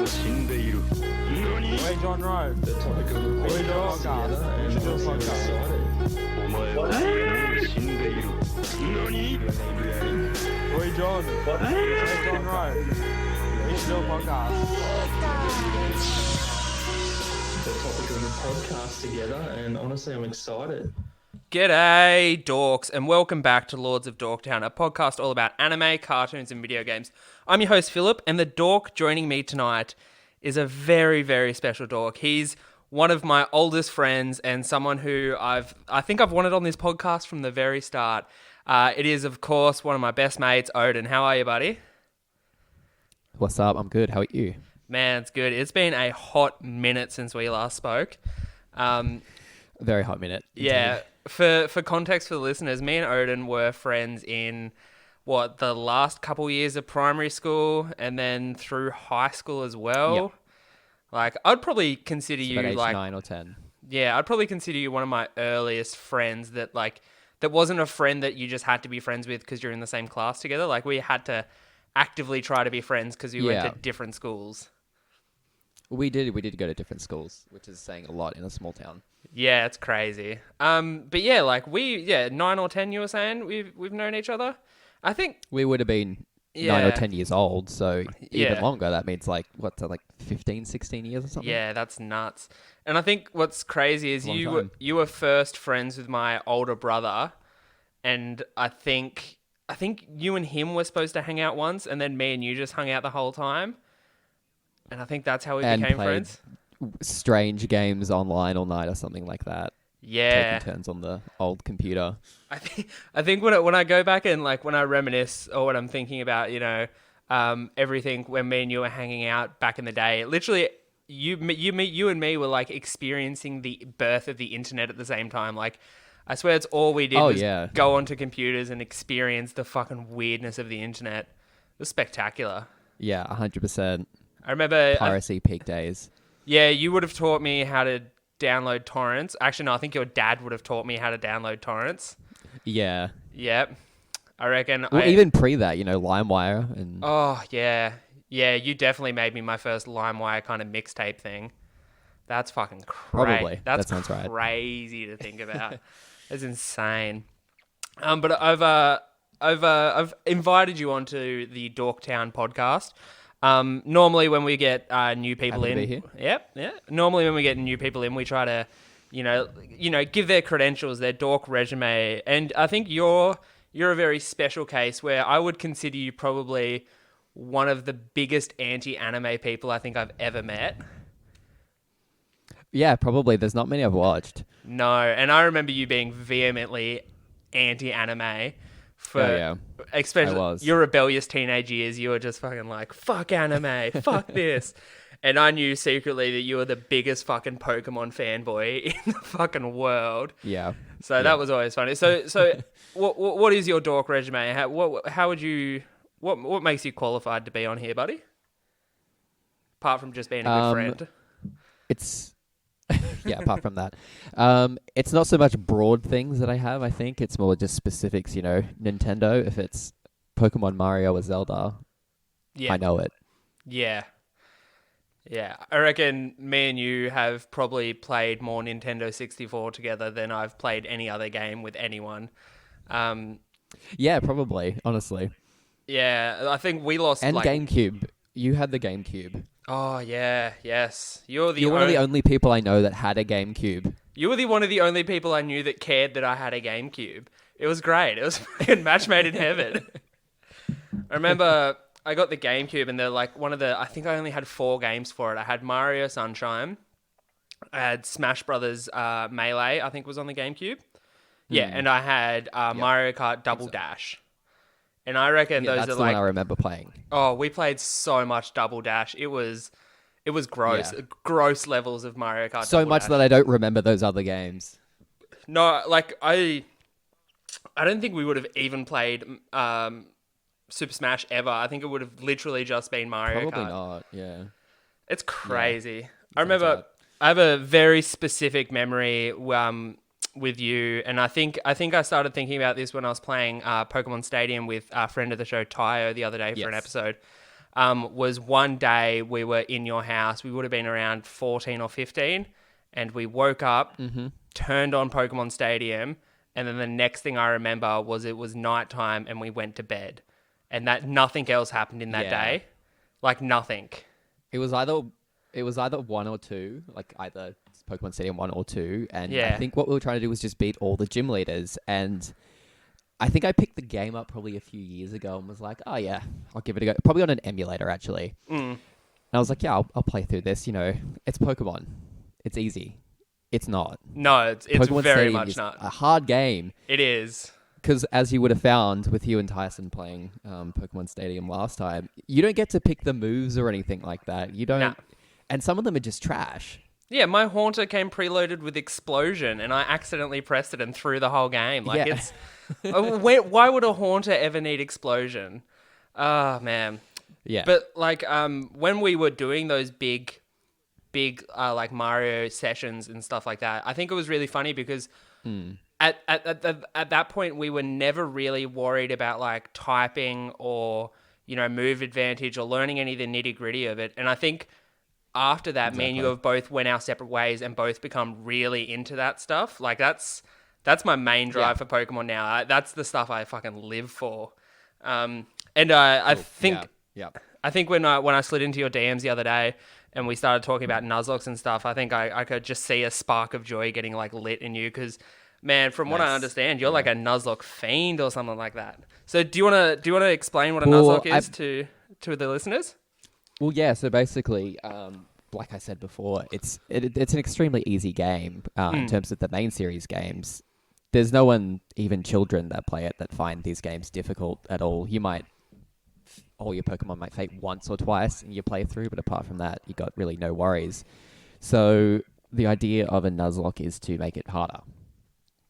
Wait, John Rowe. The topic of the We should do a podcast podcast. together, We should do a and I'm podcast. excited. Wait, John. Wait, John Rowe. We should do a podcast. The topic of the podcast together, and honestly, I'm excited. G'day, dorks, and welcome back to Lords of Dorktown, a podcast all about anime, cartoons, and video games. I'm your host, Phillip, and the dork joining me tonight is a very, very special dork. He's one of my oldest friends and someone who I think I've wanted on this podcast from the very start. It is, of course, one of my best mates, Odin. How are you, buddy? What's up? I'm good. How are you? Man, it's good. It's been a hot minute since we last spoke. Very hot minute. Yeah. For context for the listeners, me and Odin were friends in, the last couple years of primary school and then through high school as well. Yep. Like, I'd probably consider It's you, about age like... 9 or 10. Yeah, I'd probably consider you one of my earliest friends that, like... That wasn't a friend that you just had to be friends with because you're in the same class together. Like, we had to actively try to be friends because we went Yeah. to different schools. We did go to different schools, which is saying a lot in a small town. Yeah, it's crazy. But yeah, like 9 or 10 you were saying we've known each other. I think We would have been 9 Yeah. or 10 years old, so even Yeah. longer. That means like 15, 16 years or something? yeah, that's nuts. And I think what's crazy is Long you time. were first friends with my older brother, and I think you and him were supposed to hang out once, and then me and you just hung out the whole time. And I think that's how we And became played friends. strange games online all night or something like that. Yeah. Taking turns on the old computer. I think when I go back and like when I reminisce or when I'm thinking about, everything when me and you were hanging out back in the day, literally you and me were like experiencing the birth of the internet at the same time. Like, I swear it's all we did was yeah. go onto computers and experience the fucking weirdness of the internet. It was spectacular. Yeah, 100%. I remember, Piracy peak days. yeah, you would have taught me how to download torrents. Actually, no, I think your dad would have taught me how to download torrents. Yeah. Yep. I reckon. Well, even pre that, LimeWire and... Oh, yeah. Yeah, you definitely made me my first LimeWire kind of mixtape thing. That's fucking crazy. Probably. That's That sounds right. crazy to think about. That's insane. But I've invited you onto the Dorktown podcast. Normally when we get new people Happy in, to be here. Yep, yeah. Normally when we get new people in, we try to, give their credentials, their dork resume, and I think you're a very special case where I would consider you probably one of the biggest anti-anime people I think I've ever met. Yeah, probably. There's not many I've watched. No, and I remember you being vehemently anti-anime. Yeah. Especially I was. your rebellious teenage years, you were just fucking like, fuck anime, fuck this. And I knew secretly that you were the biggest fucking Pokemon fanboy in the fucking world. Yeah. So that was always funny. So what is your dork resume? How would you, what makes you qualified to be on here, buddy? Apart from just being a good friend. It's... yeah, apart from that. It's not so much broad things that I have, I think. It's more just specifics, Nintendo. If it's Pokemon, Mario, or Zelda, Yeah. I know it. Yeah. Yeah. I reckon me and you have probably played more Nintendo 64 together than I've played any other game with anyone. Yeah, probably, honestly. Yeah, I think we lost And like... GameCube. You had the GameCube. Oh, yeah. Yes. You're You're one of the only people I know that had a GameCube. You were one of the only people I knew that cared that I had a GameCube. It was great. It was fucking match made in heaven. I remember I got the GameCube and they're like I think I only had 4 games for it. I had Mario Sunshine. I had Smash Brothers Melee, I think was on the GameCube. Yeah, and I had Mario Kart Double Dash. And I reckon Yeah, those that's are the like... one I remember playing. Oh, we played so much Double Dash. It was gross. Yeah. Gross levels of Mario Kart So Double much Dash. that I don't remember those other games. No, like I don't think we would have even played Super Smash ever. I think it would have literally just been Mario Probably Kart. not, yeah. It's crazy. I Sounds remember right. I have a very specific memory with you, and I think I started thinking about this when I was playing Pokemon Stadium with a friend of the show Tayo the other day for an Yes. episode. was one day we were in your house. We would have been around 14 or 15, and we woke up, turned on Pokemon Stadium, and then the next thing I remember was it was nighttime and we went to bed, and that nothing else happened in that day, like nothing. It was either 1 or 2, like either Pokemon Stadium 1 or 2, and I think what we were trying to do was just beat all the gym leaders. And I think I picked the game up probably a few years ago and was like, oh yeah, I'll give it a go. Probably on an emulator actually. And I was like, yeah, I'll play through this. You know, it's Pokemon. It's easy. It's not. No, it's Pokemon very Stadium much is not. a hard game. It is. Because as you would have found with you and Tyson playing Pokemon Stadium last time, you don't get to pick the moves or anything like that. You don't. Nah. And some of them are just trash. Yeah, my Haunter came preloaded with Explosion, and I accidentally pressed it and threw the whole game. Like, it's... why would a Haunter ever need Explosion? Oh, man. Yeah. But, like, when we were doing those big, like, Mario sessions and stuff like that, I think it was really funny because... At that point, we were never really worried about, like, typing or, you know, move advantage or learning any of the nitty-gritty of it. And I think... After that, me and you have both went our separate ways and both become really into that stuff. Like, that's my main drive for Pokemon now. That's the stuff I fucking live for. I think when I slid into your DMs the other day and we started talking about Nuzlocke and stuff, I think I could just see a spark of joy getting, like, lit in you because, man, from what I understand, you're like a Nuzlocke fiend or something like that. So do you want to explain what a Nuzlocke is to the listeners? Well, yeah. So basically, like I said before, it's an extremely easy game in terms of the main series games. There's no one, even children that play it, that find these games difficult at all. All your Pokemon might fade once or twice in your playthrough, but apart from that, you got really no worries. So the idea of a Nuzlocke is to make it harder.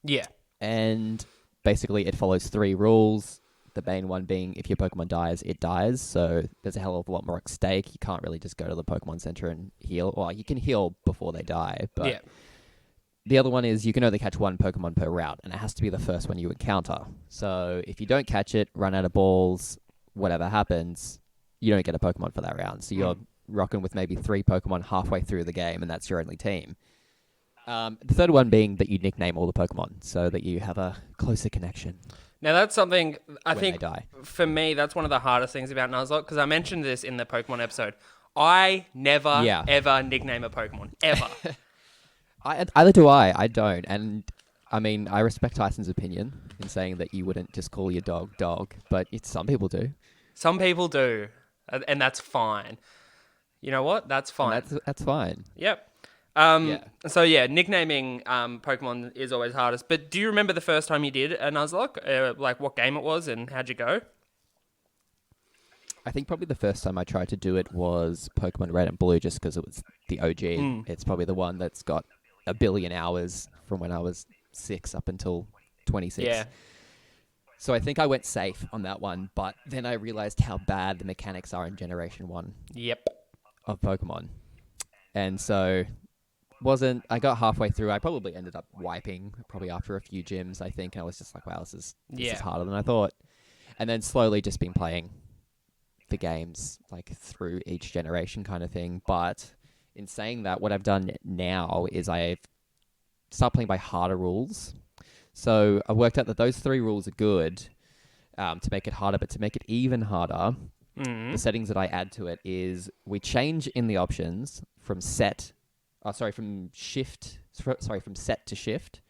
Yeah. And basically, it follows 3 rules. The main one being if your Pokemon dies, it dies. So there's a hell of a lot more at stake. You can't really just go to the Pokemon Center and heal. Well, you can heal before they die. But the other one is you can only catch 1 Pokemon per route, and it has to be the first one you encounter. So if you don't catch it, run out of balls, whatever happens, you don't get a Pokemon for that round. So you're rocking with maybe 3 Pokemon halfway through the game, and that's your only team. The third one being that you nickname all the Pokemon so that you have a closer connection. Now, that's something I when think they die. For me, that's one of the hardest things about Nuzlocke because I mentioned this in the Pokemon episode. I never, ever nickname a Pokemon. Ever. Either do I. I don't. And I mean, I respect Tyson's opinion in saying that you wouldn't just call your dog, but some people do. Some people do. And that's fine. You know what? That's fine. That's fine. Yep. So nicknaming Pokemon is always hardest. But do you remember the first time you did a Nuzlocke? Like what game it was and how'd you go? I think probably the first time I tried to do it was Pokemon Red and Blue just because it was the OG. It's probably the one that's got 1 billion hours from when I was 6 up until 26. Yeah. So I think I went safe on that one, but then I realized how bad the mechanics are in Generation 1 of Pokemon. And so... I got halfway through. I probably ended up wiping probably after a few gyms, I think. And I was just like, wow, this is harder than I thought. And then slowly just been playing the games like through each generation kind of thing. But in saying that, what I've done now is I've started playing by harder rules. So I worked out that those 3 rules are good to make it harder, but to make it even harder, the settings that I add to it is we change in the options from set to shift.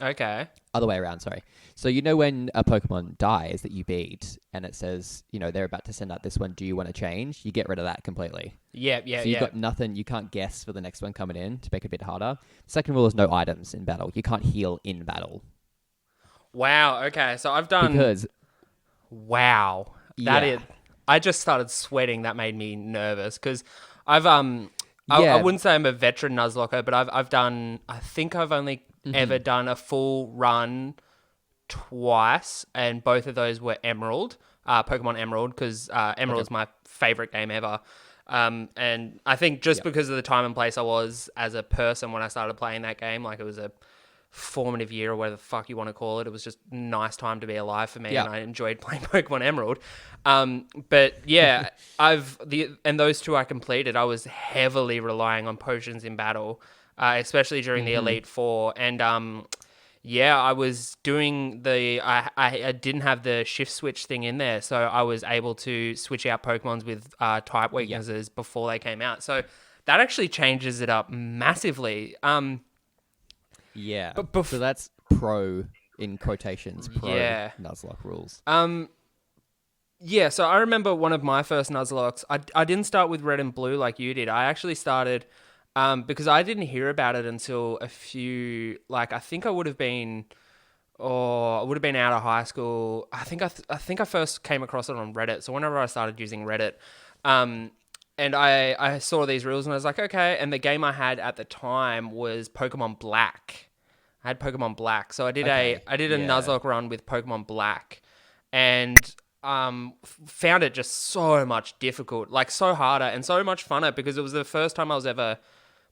Okay. Other way around, sorry. So you know when a Pokemon dies that you beat and it says, you know, they're about to send out this one, do you want to change? You get rid of that completely. Yeah. So you've got nothing, you can't guess for the next one coming in to make it a bit harder. Second rule is no items in battle. You can't heal in battle. Wow, okay. So I've done... Because... Wow. I just started sweating. That made me nervous because I've... I wouldn't say I'm a veteran Nuzlocke, but I've done... I think I've only ever done a full run twice, and both of those were Emerald, Pokemon Emerald, because Emerald is my favorite game ever. And I think just because of the time and place I was as a person when I started playing that game, like it was a formative year or whatever the fuck you want to call it. It was just a nice time to be alive for me, Yeah. and I enjoyed playing Pokemon Emerald. But yeah, and those two I completed. I was heavily relying on potions in battle, especially during the Elite Four, and yeah, I was doing I didn't have the shift switch thing in there, so I was able to switch out Pokemons with type weaknesses before they came out. So that actually changes it up massively. Yeah. But so that's pro, in quotations, pro Nuzlocke rules. Yeah, so I remember one of my first Nuzlocks. I didn't start with red and blue like you did. I actually started because I didn't hear about it until a few, like, I think I would have been out of high school. I think I first came across it on Reddit. So whenever I started using Reddit, and I saw these rules and I was like, okay. And the game I had at the time was Pokemon Black. I had Pokemon Black. So I did a Nuzlocke run with Pokemon Black, and found it just so much difficult, like so harder and so much funner, because it was the first time I was ever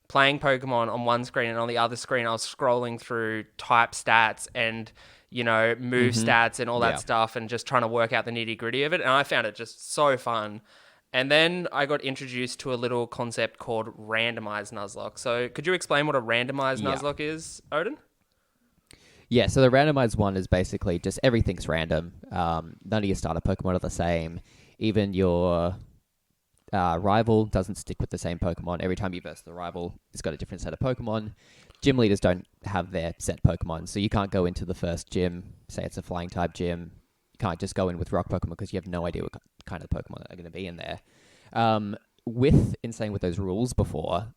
playing Pokemon on one screen, and on the other screen I was scrolling through type stats and, you know, move stats and all that stuff, and just trying to work out the nitty gritty of it. And I found it just so fun. And then I got introduced to a little concept called randomized Nuzlocke. So could you explain what a randomized Nuzlocke is, Odin? Yeah, so the randomized one is basically just everything's random. None of your starter Pokemon are the same. Even your rival doesn't stick with the same Pokemon. Every time you verse the rival, it's got a different set of Pokemon. Gym leaders don't have their set Pokemon, so you can't go into the first gym, say it's a flying type gym. You can't just go in with rock Pokemon because you have no idea what kind of Pokemon are going to be in there. With those rules before,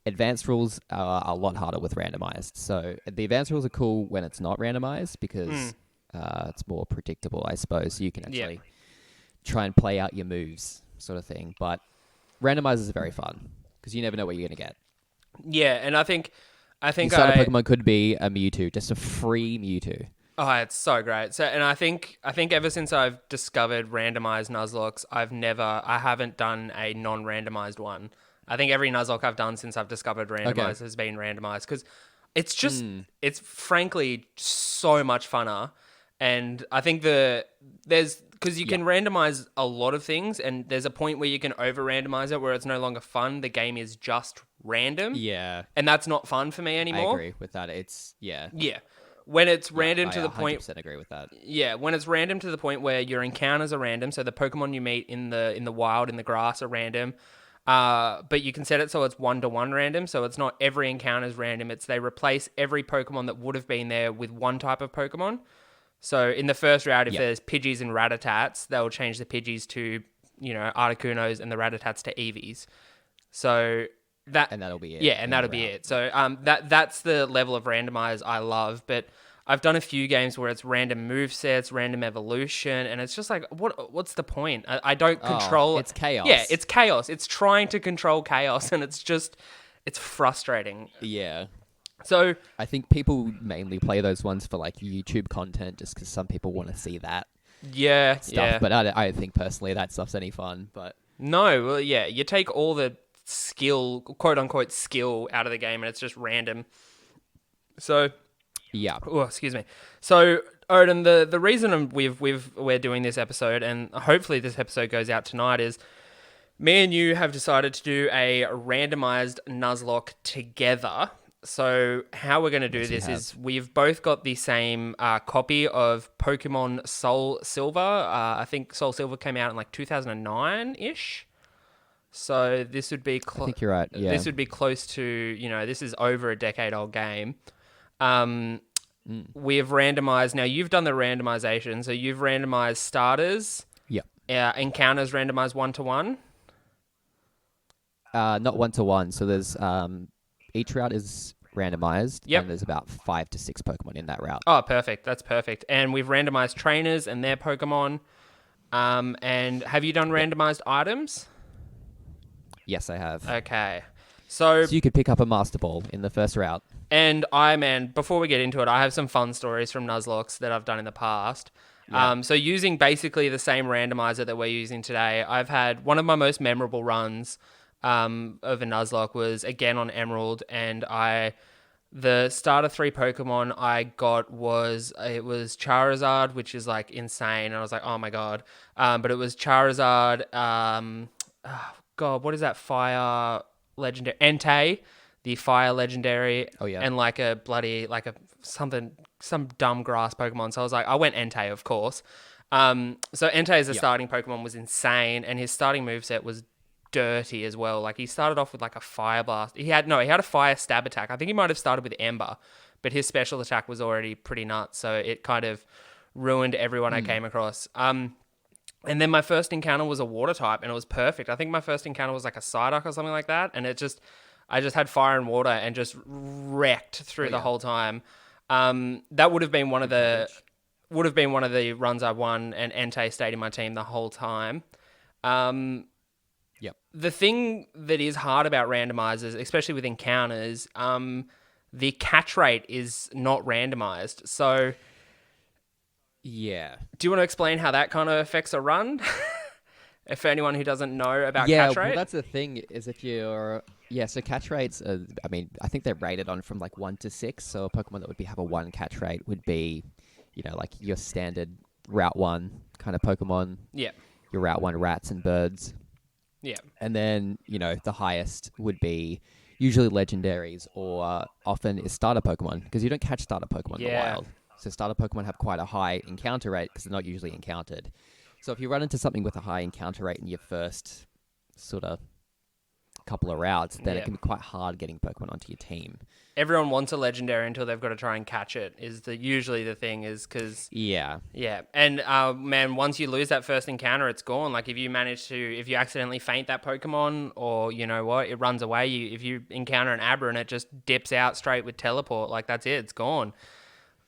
advanced rules are a lot harder with randomized. So the advanced rules are cool when it's not randomized, because it's more predictable, I suppose. You can actually try and play out your moves, sort of thing. But randomized is very fun because you never know what you're going to get. Yeah, and I think your starter Pokemon could be a Mewtwo, just a free Mewtwo. Oh, it's so great. So, and I think ever since I've discovered randomized Nuzlockes, I haven't done a non-randomized one. I think every Nuzlocke I've done since I've discovered randomized has been randomized, because it's just, it's frankly so much funner. And I think because you can randomize a lot of things, and there's a point where you can over randomize it where it's no longer fun. The game is just random. Yeah. And that's not fun for me anymore. I agree with that. Yeah. When it's random to the point, 100% agree with that. Yeah, when it's random to the point where your encounters are random, so the Pokemon you meet in the wild, in the grass, are random. But you can set it so it's 1-to-1 random, so it's not every encounter is random. They replace every Pokemon that would have been there with one type of Pokemon. So in the first round, if there's Pidgeys and Rattatats, they'll change the Pidgeys to, you know, Articunos, and the Rattatats to Eevees. So that'll be it. Yeah, and that'll be it. So that's the level of randomized I love. But I've done a few games where it's random movesets, random evolution, and it's just like, what's the point? I don't control. It's chaos. Yeah, it's chaos. It's trying to control chaos, and it's frustrating. Yeah. So I think people mainly play those ones for like YouTube content, just because some people want to see that stuff. Yeah. But I don't think personally that stuff's any fun. But no, well, yeah, you take all the skill, quote unquote skill, out of the game, and it's just random. So yeah. Oh, excuse me. So Odin, the reason we're doing this episode, and hopefully this episode goes out tonight, is me and you have decided to do a randomized Nuzlocke together. So how we're going to do this is we've both got the same copy of Pokémon Soul Silver. I think Soul Silver came out in like 2009-ish. So this would be... I think you're right, yeah. This would be close to, you know, this is over a decade-old game. We have randomized... Now, you've done the randomization, so you've randomized starters. Yep. Encounters randomized 1-to-1. Not 1-to-1. So there's... each route is randomized, and there's about 5 to 6 Pokemon in that route. Oh, perfect. That's perfect. And we've randomized trainers and their Pokemon. And have you done randomized items? Yes, I have. Okay. So you could pick up a Master Ball in the first route. And before we get into it, I have some fun stories from Nuzlockes that I've done in the past. Yeah. So using basically the same randomizer that we're using today, I've had one of my most memorable runs of a Nuzlocke was again on Emerald, and I The starter 3 Pokemon I got was Charizard, which is like insane. And I was like, oh my God. But it was Charizard, God, what is that fire legendary? Entei, the fire legendary. Oh, yeah. And like a bloody, like a something, some dumb grass Pokemon. So I was like, I went Entei, of course. So Entei as a starting Pokemon was insane. And his starting moveset was dirty as well. Like he started off with like a fire blast. He had a fire stab attack. I think he might have started with Ember, but his special attack was already pretty nuts. So it kind of ruined everyone I came across. And then my first encounter was a water type and it was perfect. I think my first encounter was like a Psyduck or something like that. And I just had fire and water and just wrecked through the whole time. That would have been one of the runs I won, and Entei stayed in my team the whole time. The thing that is hard about randomizers, especially with encounters, the catch rate is not randomized. So, yeah. Do you want to explain how that kind of affects a run? For anyone who doesn't know about catch rate? Well, that's the thing, is if you're... Yeah, so catch rates, I think they're rated on from like 1 to 6. So a Pokemon that would have a 1 catch rate would be, like your standard Route 1 kind of Pokemon. Yeah. Your Route 1 rats and birds. Yeah. And then, the highest would be usually legendaries or often is starter Pokemon, because you don't catch starter Pokemon in the wild. So starter Pokemon have quite a high encounter rate because they're not usually encountered. So if you run into something with a high encounter rate in your first sort of couple of routes, then it can be quite hard getting Pokemon onto your team. Everyone wants a legendary until they've got to try and catch it, is usually the thing, is because... Yeah. Yeah. And, man, once you lose that first encounter, it's gone. Like, if you accidentally faint that Pokemon, or, it runs away, if you encounter an Abra and it just dips out straight with teleport, like, that's it, it's gone.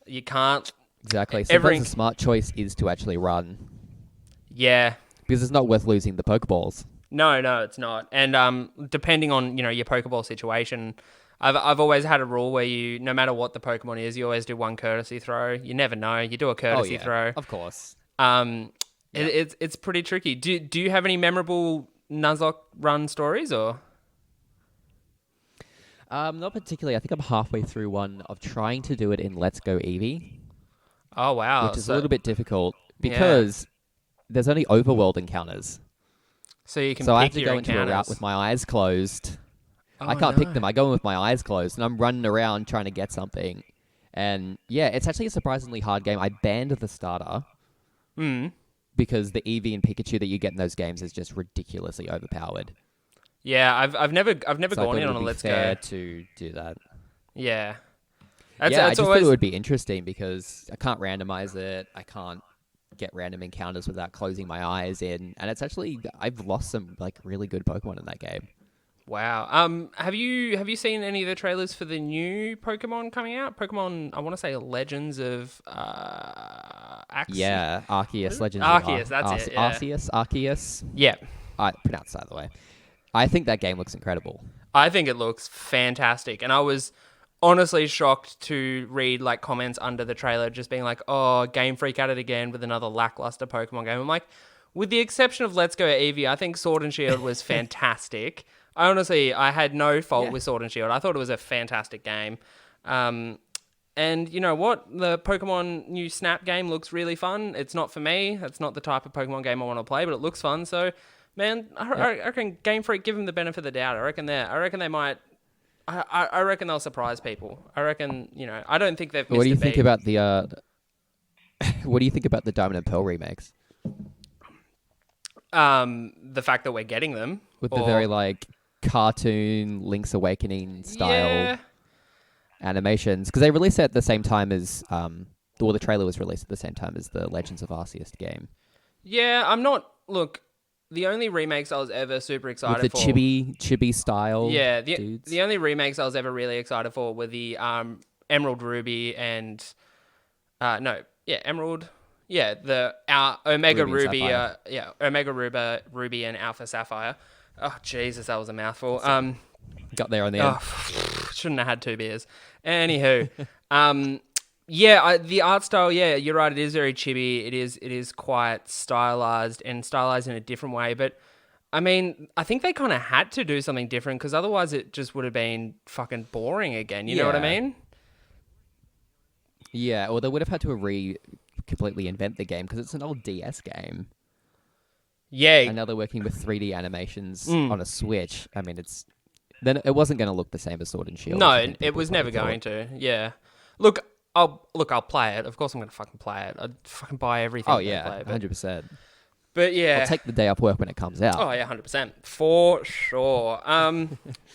You can't... Exactly. Sometimes the smart choice is to actually run. Yeah. Because it's not worth losing the Pokeballs. No, it's not. And depending on, your Pokeball situation, I've always had a rule where no matter what the Pokemon is, you always do one courtesy throw. You never know. You do a courtesy throw. Of course. It's pretty tricky. Do you have any memorable Nuzlocke run stories or? Not particularly. I think I'm halfway through one of trying to do it in Let's Go Eevee. Oh, wow. Which is a little bit difficult because there's only overworld encounters. So you can I have pick to your go into a route with my eyes closed. Oh, I can't pick them. I go in with my eyes closed, and I'm running around trying to get something. And yeah, it's actually a surprisingly hard game. I banned the starter because the Eevee and Pikachu that you get in those games is just ridiculously overpowered. Yeah, I've never gone in on a Let's Go. Fair to do that. Yeah. I just thought it would be interesting because I can't randomize it. I can't get random encounters without closing my eyes in, and it's actually I've lost some like really good Pokemon in that game. Wow. Have you seen any of the trailers for the new Pokemon coming out? Pokemon, I want to say Legends of Arceus. Yeah, Arceus, Legends Arceus, of that's it. Yeah. Arceus. Yeah. I pronounced that the way. I think that game looks incredible. I think it looks fantastic, and I was honestly shocked to read like comments under the trailer just being like, oh, Game Freak at it again with another lackluster Pokemon game. I'm like, with the exception of Let's Go Eevee, I think Sword and Shield was fantastic. I had no fault with Sword and Shield. I thought it was a fantastic game. And you know what? The Pokemon new Snap game looks really fun. It's not for me. It's not the type of Pokemon game I want to play, but it looks fun. So, man, I reckon Game Freak, give them the benefit of the doubt. I reckon they might... I reckon they'll surprise people. I reckon, I don't think they've missed What do you a think beat. about the what do you think about the Diamond and Pearl remakes? The fact that we're getting them. With the very like cartoon Link's Awakening style animations. Because they released it at the same time as the trailer was released at the same time as the Legends of Arceus game. Yeah, look, the only remakes I was ever super excited with the for... chibi style dudes. The only remakes I was ever really excited for were the Emerald Ruby and... Emerald... Yeah, the Omega Ruby... Omega Ruby and Alpha Sapphire. Oh, Jesus, that was a mouthful. Got there on the end. Shouldn't have had 2 beers. Anywho, the art style, you're right. It is very chibi. It is quite stylized in a different way. But I mean, I think they kind of had to do something different because otherwise it just would have been fucking boring again. You know what I Yeah. mean? Yeah, or they would have had to completely invent the game because it's an old DS game. Yeah. And now they're working with 3D animations on a Switch. I mean, then it wasn't going to look the same as Sword and Shield. No, I think it people was probably never going to. Yeah. I'll play it. Of course I'm going to fucking play it. I'd fucking buy everything. Oh they yeah, play, but 100%. yeah. I'll take the day off work when it comes out. Oh yeah, 100%. For sure.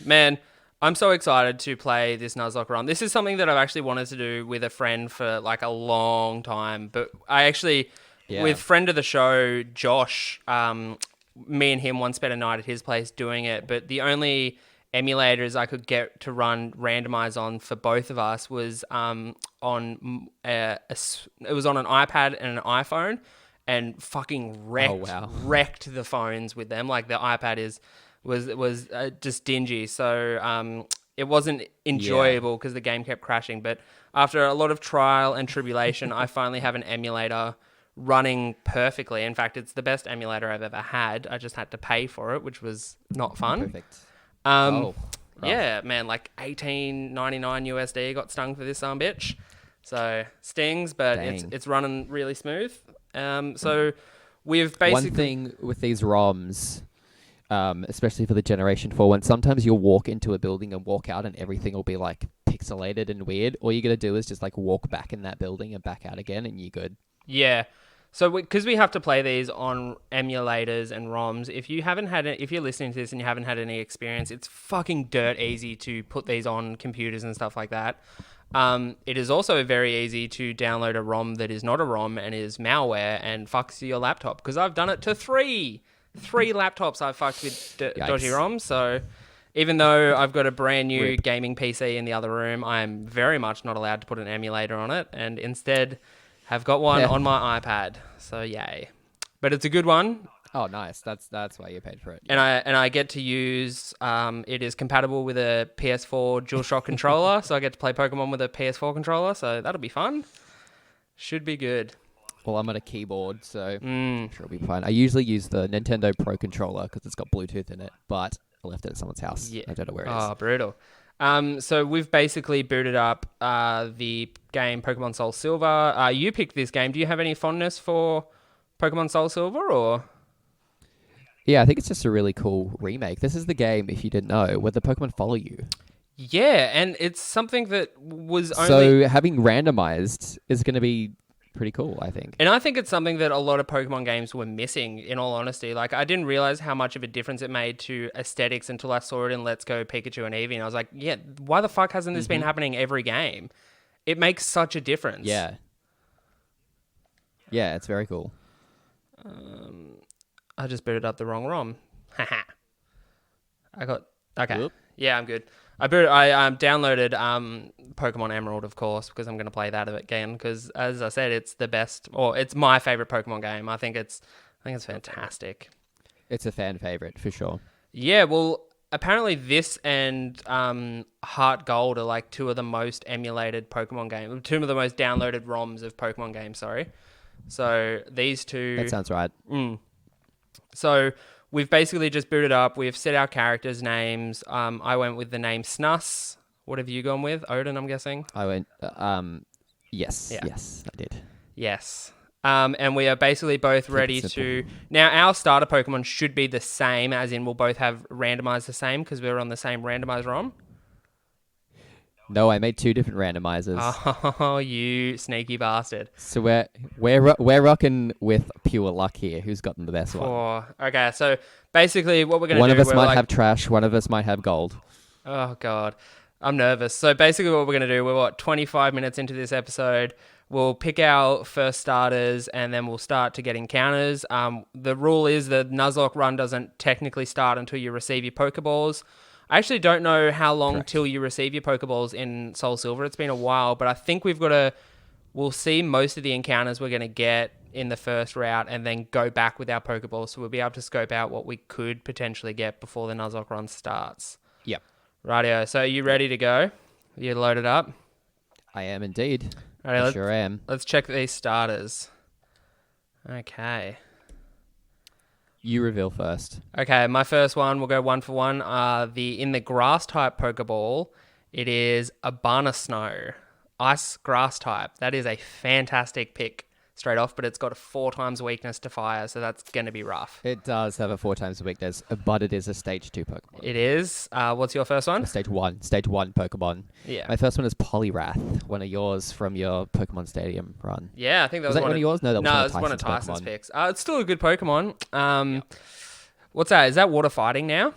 Man, I'm so excited to play this Nuzlocke run. This is something that I've actually wanted to do with a friend for like a long time. But I actually, with friend of the show, Josh, me and him once spent a night at his place doing it. But the only emulators I could get to run randomize on for both of us was it was on an iPad and an iPhone, and fucking wrecked the phones with them. Like the iPad was just dingy, so it wasn't enjoyable because the game kept crashing. But after a lot of trial and tribulation, I finally have an emulator running perfectly. In fact, it's the best emulator I've ever had. I just had to pay for it, which was not fun. Perfect. Yeah, man, like $18.99 USD got stung for this bitch. So stings, but it's running really smooth. So we've basically one thing with these ROMs, especially for the Generation 4 one, sometimes you'll walk into a building and walk out and everything will be like pixelated and weird. All you got to do is just like walk back in that building and back out again and you're good. Yeah. So because we have to play these on emulators and ROMs, if you're listening to this and you haven't had any experience, it's fucking dirt easy to put these on computers and stuff like that. It is also very easy to download a ROM that is not a ROM and is malware and fucks your laptop, because I've done it to three laptops I've fucked with dodgy ROMs. So even though I've got a brand new gaming PC in the other room, I'm very much not allowed to put an emulator on it, and instead have got one on my iPad. So yay. But it's a good one. Oh, nice. That's why you paid for it. And I get to use it is compatible with a PS4 DualShock controller, so I get to play Pokemon with a PS4 controller, so that'll be fun. Should be good. Well, I'm on a keyboard, so I'm sure it'll be fine. I usually use the Nintendo Pro controller because it's got Bluetooth in it, but I left it at someone's house. Yeah. I don't know where it is. Oh, brutal. So we've basically booted up the game Pokémon Soul Silver. You picked this game. Do you have any fondness for Pokémon Soul Silver, or? Yeah, I think it's just a really cool remake. This is the game, if you didn't know, where the Pokemon follow you. Yeah, and it's something that was only... So having randomized is going to be pretty cool, I think. And I think it's something that a lot of Pokemon games were missing, in all honesty. Like, I didn't realize how much of a difference it made to aesthetics until I saw it in Let's Go Pikachu and Eevee, and I was like, yeah, why the fuck hasn't this been happening every game? It makes such a difference. Yeah. Yeah, it's very cool. I just booted up the wrong ROM. Haha. Okay. Whoop. Yeah, I'm good. I downloaded Pokemon Emerald, of course, because I'm going to play that again. Because as I said, it's the best, or it's my favorite Pokemon game. I think it's fantastic. It's a fan favorite for sure. Yeah, well, apparently this and Heart Gold are like two of the most emulated Pokemon games, two of the most downloaded ROMs of Pokemon games. Sorry. So these two. That sounds right. So we've basically just booted up. We've set our characters' names. I went with the name Snus. What have you gone with? Odin, I'm guessing? I went, yes. Yeah. Yes, I did. Yes. And we are basically both ready to... Now, our starter Pokemon should be the same, as in we'll both have randomized the same, because we're on the same randomized ROM. No, I made two different randomizers. Oh, you sneaky bastard. So we're rocking with pure luck here. Who's gotten the best one? Oh, okay, so basically what we're going to do... One of us might have trash, one of us might have gold. Oh, God. I'm nervous. So basically what we're going to do, we're 25 minutes into this episode. We'll pick our first starters and then we'll start to get encounters. The rule is the Nuzlocke run doesn't technically start until you receive your Pokeballs. I actually don't know how long till you receive your Pokeballs in Soul Silver. It's been a while, but I think we'll see most of the encounters we're going to get in the first route and then go back with our Pokeballs. So we'll be able to scope out what we could potentially get before the Nuzlocke run starts. Yep. Rightio. So are you ready to go? You loaded up? I am indeed. Alright, I sure am. Let's check these starters. Okay. You reveal first. Okay, my first one, we'll go one for one. In the grass type Pokeball, it is Snow. Ice grass type. That is a fantastic pick straight off, but it's got a 4 times weakness to fire, so that's going to be rough. It does have a 4 times weakness, but it is a stage 2 Pokemon. It is. What's your first one? Stage 1 Pokemon. Yeah. My first one is Poliwrath, one of yours from your Pokemon Stadium run. Yeah, I think that was was one of yours? No, that was one of Tyson's Tyson's Pokemon. picks. It's still a good Pokemon. What's that? Is that water fighting now?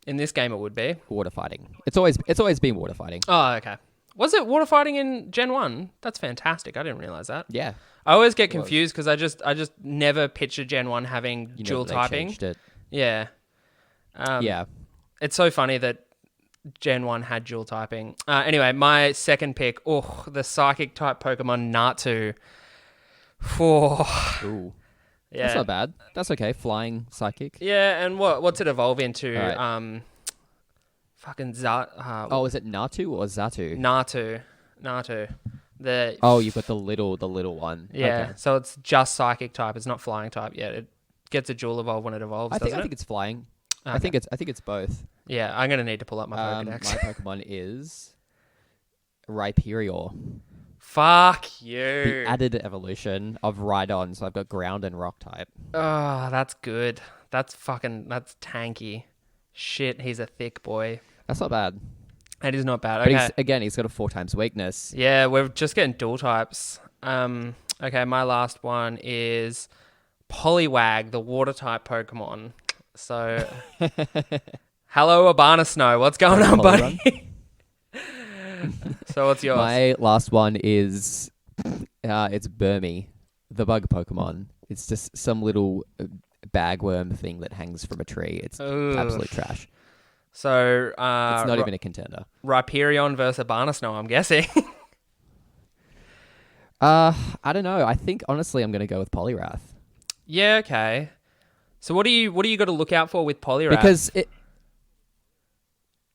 In this game, it would be. Water fighting. It's always been water fighting. Oh, okay. Was it water fighting in Gen 1? That's fantastic. I didn't realize that. Yeah. I always get confused because I just never picture Gen 1 having You know dual that they typing. changed it. Yeah. Yeah. It's so funny that Gen 1 had dual typing. Anyway, my second pick, the psychic type Pokemon Natu. Ooh. Yeah. That's not bad. That's okay. Flying psychic. Yeah, and what's it evolve into? All right. Fucking Is it Natu or Zatu? Natu. You've got the little one. Yeah, Okay. so it's just psychic type. It's not flying type yet. It gets a dual evolve when it evolves. I think doesn't it? it's flying. Okay. I think it's both. Yeah, I'm gonna need to pull up my Pokedex. My Pokemon is Rhyperior. Fuck The you. added evolution of Rhydon, so I've got ground and rock type. Oh, that's good. That's tanky. Shit, he's a thick boy. That's not bad. That is not bad. But Okay. he's got a 4 times weakness. Yeah, we're just getting dual types. Okay, my last one is Poliwag, the water type Pokemon. So, hello, Snow. What's going on, buddy? So, what's yours? My last one is it's Burmy, the bug Pokemon. It's just some little bagworm thing that hangs from a tree. It's absolute trash. So, It's not even a contender. Rhyperion versus Snow, I'm guessing. I don't know. I think honestly, I'm going to go with Poliwrath Yeah, okay. So what do you got to look out for with Poliwrath? because it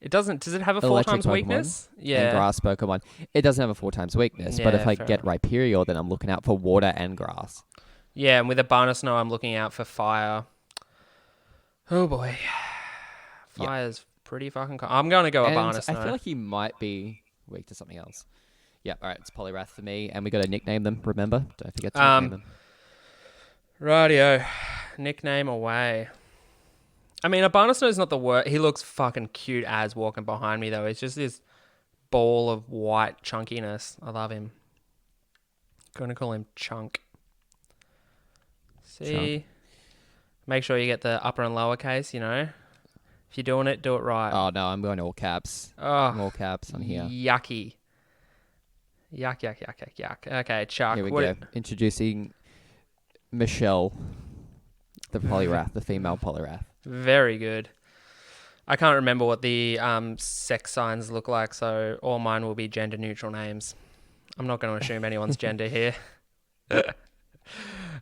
doesn't. Does it have a 4 electric times Pokemon weakness? and Yeah. grass Pokemon. It doesn't have a 4 times weakness, but Yeah, if I fair get enough. Rhyperior, then I'm looking out for water and grass. Yeah, and with a Snow, I'm looking out for fire. Oh boy, fire's pretty fucking. I'm going to go And a Snow. I feel like he might be weak to something else. Yeah, all right, it's Poliwrath for me, and we got to nickname them. Remember, don't forget to nickname them. Rightio, nickname away. I mean, Snow's not the worst. He looks fucking cute as walking behind me though. It's just this ball of white chunkiness. I love him. Going to call him Chunk. See, Chunk. Make sure you get the upper and lower case. You know, if you're doing it, do it right. Oh no, I'm going all caps. I'm Oh, all caps on here. yucky. Yuck. Okay, Chuck. Here we go. Introducing Michelle, the Poliwrath, the female Poliwrath. Very good. I can't remember what the sex signs look like, so all mine will be gender neutral names. I'm not going to assume anyone's gender here.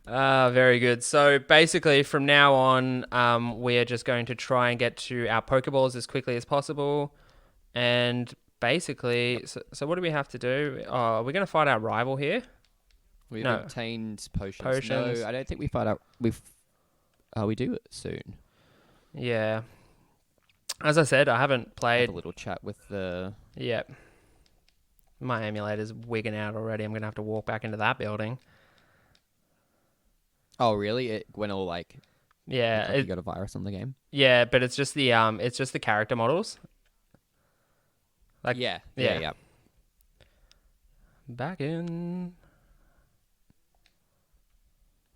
Very good. So basically, from now on, we're just going to try and get to our Pokeballs as quickly as possible. And basically, so what do we have to do? We're going to fight our rival here. We've No. obtained potions. Potions. No, I don't think we fight out. We do it soon. Yeah. As I said, I haven't Have played. a little chat with the. Yep. My emulator's wigging out already. I'm going to have to walk back into that building. Oh really? It went all like. Yeah. You got a virus on the game. Yeah, but it's just the character models. Like Yeah. Back in.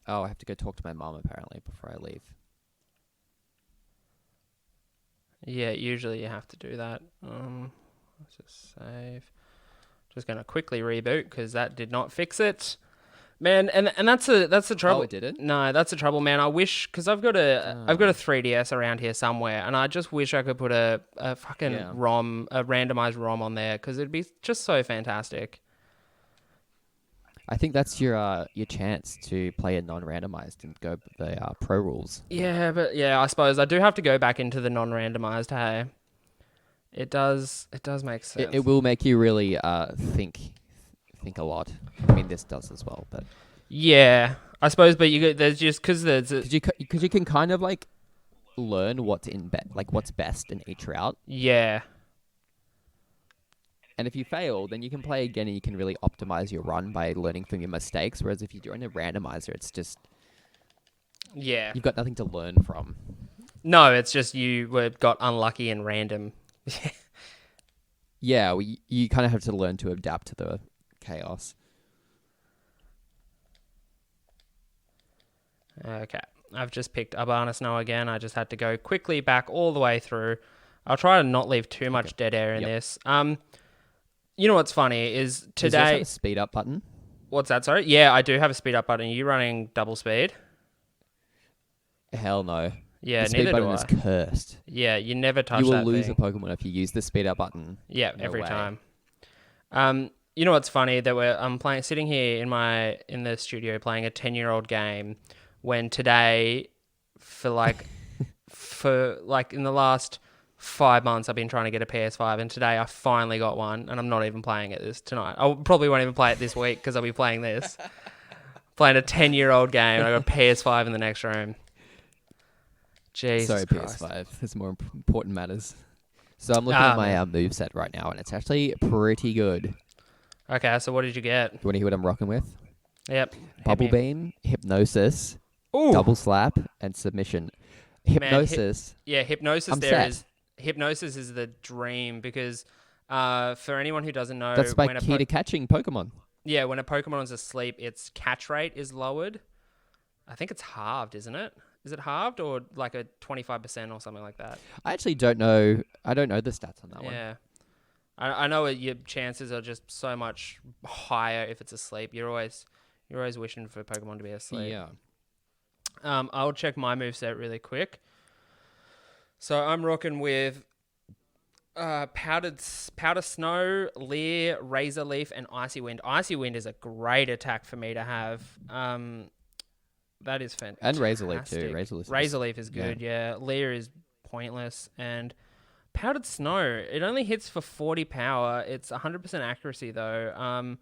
Oh, I have to go talk to my mom apparently before I leave. Yeah, usually you have to do that. Let's just save. Just gonna quickly reboot because that did not fix it, man. And that's the trouble. Oh, it didn't? No, that's the trouble, man. I wish because I've got a 3DS around here somewhere, and I just wish I could put a fucking Yeah. ROM, a randomized ROM on there because it'd be just so fantastic. I think that's your chance to play it non-randomized and go the pro rules. Yeah, but I suppose I do have to go back into the non-randomized. Hey, it does make sense. It will make you really think a lot. I mean, this does as well, but Yeah, I suppose, but there's just because there's Because you can kind of like learn what's what's best in each route. yeah. And if you fail, then you can play again and you can really optimize your run by learning from your mistakes. Whereas if you're doing a randomizer, it's just Yeah. you've got nothing to learn from. No, it's just got unlucky and random. Yeah, you kind of have to learn to adapt to the chaos. Okay. I've just picked Urbana Snow again. I just had to go quickly back all the way through. I'll try to not leave too much dead air in this. You know what's funny is Does yours have today... a speed up button? What's that, sorry? Yeah, I do have a speed up button. Are you running double speed? Hell no. Yeah, the speed neither do button I. is cursed. Yeah, you never touch that You will thing. lose a Pokemon if you use the speed up button. Yeah, No every way. time. You know what's funny that I'm sitting here in the studio playing a 10-year-old game when today for in the last 5 months I've been trying to get a PS5 and today I finally got one and I'm not even playing it tonight. I probably won't even play it this week because I'll be playing this. Playing a 10-year-old game and I got a PS5 in the next room. Jesus Sorry, Christ. PS5. There's more important matters. So I'm looking at my moveset right now, and it's actually pretty good. Okay, so what did you get? You want to hear what I'm rocking with? Yep. Bubble Beam, Hypnosis, Ooh. Double Slap, and Submission. Hypnosis. Hypnosis I'm there is... set. Hypnosis is the dream because for anyone who doesn't know... That's my key to catching Pokemon. Yeah, when a Pokemon is asleep, its catch rate is lowered. I think it's halved, isn't it? Is it halved or like a 25% or something like that? I actually don't know. I don't know the stats on that one. Yeah. I know your chances are just so much higher if it's asleep. You're always wishing for Pokemon to be asleep. Yeah. I'll check my moveset really quick. So I'm rocking with Powder Snow, Leer, Razor Leaf, and Icy Wind. Icy Wind is a great attack for me to have. That is fantastic. And Razor Leaf too. Razor Leaf is good, yeah. Leer is pointless. And Powdered Snow, it only hits for 40 power. It's 100% accuracy though.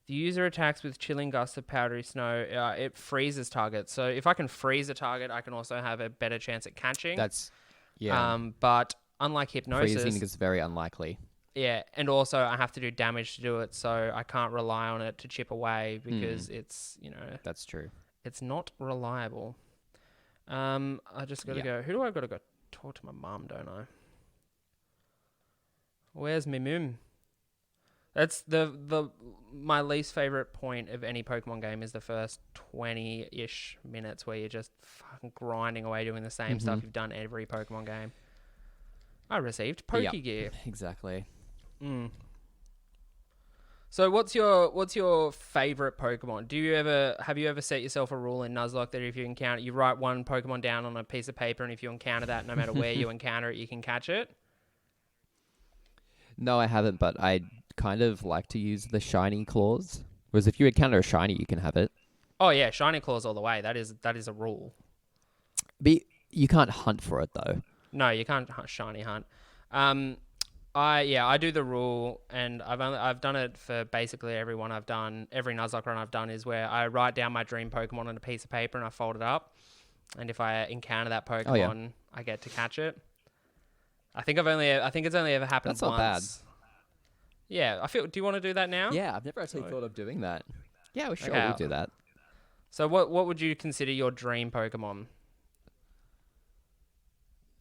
The user attacks with Chilling Gust of Powdery Snow. It freezes targets. So if I can freeze a target, I can also have a better chance at catching. But unlike Hypnosis... Freezing is very unlikely. Yeah, and also I have to do damage to do it, so I can't rely on it to chip away because it's, That's true. It's not reliable. I just got to go... Who do I got to go talk to? My mum, don't I? Where's my mum? That's my least favorite point of any Pokemon game is the first 20-ish minutes where you're just fucking grinding away doing the same stuff you've done every Pokemon game. I received Pokegear. Exactly. So what's your favorite Pokemon? Have you ever set yourself a rule in Nuzlocke that if you encounter, you write one Pokemon down on a piece of paper, and if you encounter that, no matter where you encounter it, you can catch it? No, I haven't, but I kind of like to use the shiny clause. Whereas if you encounter a shiny, you can have it. Oh yeah, shiny claws all the way. That is a rule. But you can't hunt for it though. No, you can't shiny hunt. I do the rule, and I've done it for basically everyone I've done. Every Nuzlocke run I've done is where I write down my dream Pokemon on a piece of paper and I fold it up. And if I encounter that Pokemon, I get to catch it. I think it's only ever happened once. That's not bad. Yeah, do you want to do that now? Yeah, I've never actually thought of doing that. Yeah, well, sure, we'll do that. So what would you consider your dream Pokemon?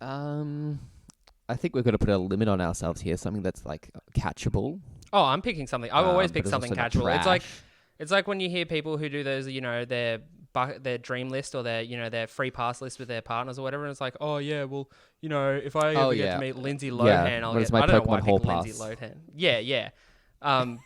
I think we've got to put a limit on ourselves here. Something that's like catchable. Oh, I'm picking something. I always pick but it's something also not catchable. trash. It's like when you hear people who do those, their dream list or their free pass list with their partners or whatever. And it's like, oh yeah, well, if I ever get to meet Lindsay Lohan, I'll what get. is my I don't know why I Pokemon pick Hall Lindsay Pass? Lohan. Yeah.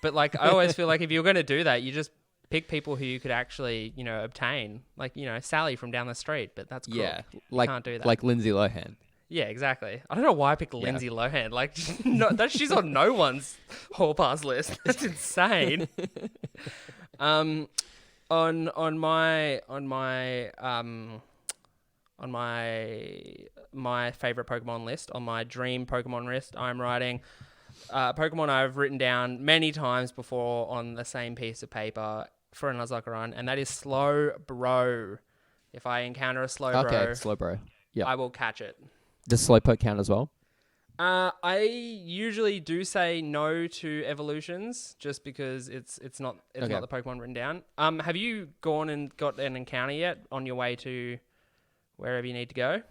But like, I always feel like if you're going to do that, you just pick people who you could actually, obtain. Like, Sally from down the street. But that's cool. Yeah, you can't do that. like Lindsay Lohan. Yeah, exactly. I don't know why I picked Lindsay Lohan. Like, she's on no one's hall pass list. That's insane. On my favorite Pokemon list, on my dream Pokemon list, I'm writing Pokemon I've written down many times before on the same piece of paper for a Nuzlocke run, and that is slow bro. If I encounter a slow Okay, bro, slow bro. Yeah. I will catch it. Does slowpoke count as well? I usually do say no to evolutions just because it's not Okay. the Pokemon written down. Have you gone and got an encounter yet on your way to wherever you need to go?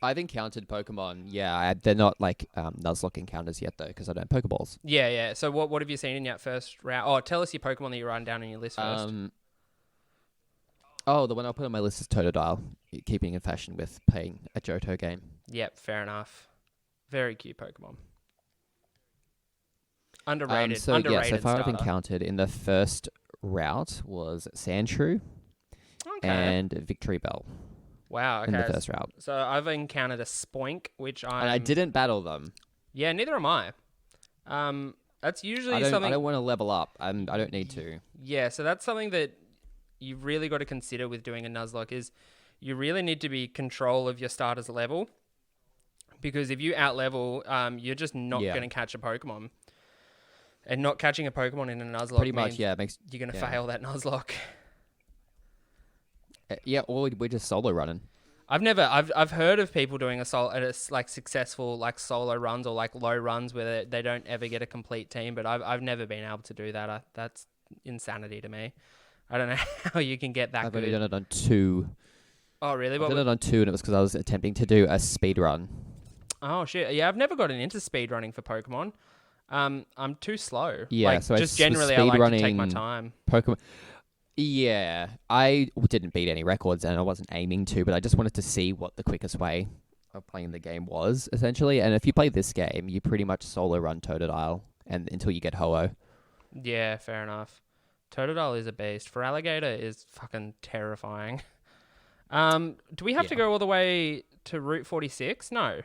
I've encountered Pokemon. Yeah, they're not like Nuzlocke encounters yet though, because I don't have Pokeballs. Yeah. So what have you seen in your first round? Oh, tell us your Pokemon that you're writing down on your list first. Oh, the one I'll put on my list is Totodile, keeping in fashion with playing a Johto game. Yep, fair enough. Very cute Pokemon. Underrated. So underrated so far starter. I've encountered in the first route was Sandshrew and Victory Bell Wow, okay. in the first route. So I've encountered a Spoink, which And I didn't battle them. Yeah, neither am I. That's usually I something... don't want to level up. I don't need to. Yeah, so that's something that you've really got to consider with doing a Nuzlocke is you really need to be control of your starter's level. Because if you out-level, you're just not going to catch a Pokemon. And not catching a Pokemon in a Nuzlocke Pretty much, means yeah. Makes you're going to fail that Nuzlocke. Or we're just solo running. I've heard of people doing like successful like solo runs or like low runs where they don't ever get a complete team, but I've never been able to do that. That's insanity to me. I don't know how you can get that I've good. only done it on 2. Oh, really? I've done it on 2, and it was because I was attempting to do a speed run. Oh, shit. Yeah, I've never gotten into speed running for Pokemon. I'm too slow. Yeah, like, so just generally I like to take my speedrunning time. Pokemon. Yeah, I didn't beat any records, and I wasn't aiming to, but I just wanted to see what the quickest way of playing the game was, essentially. And if you play this game, you pretty much solo run Totodile and until you get Ho-Oh. Yeah, fair enough. Totodile is a beast. Feraligatr is fucking terrifying. Do we have to go all the way to Route 46? No.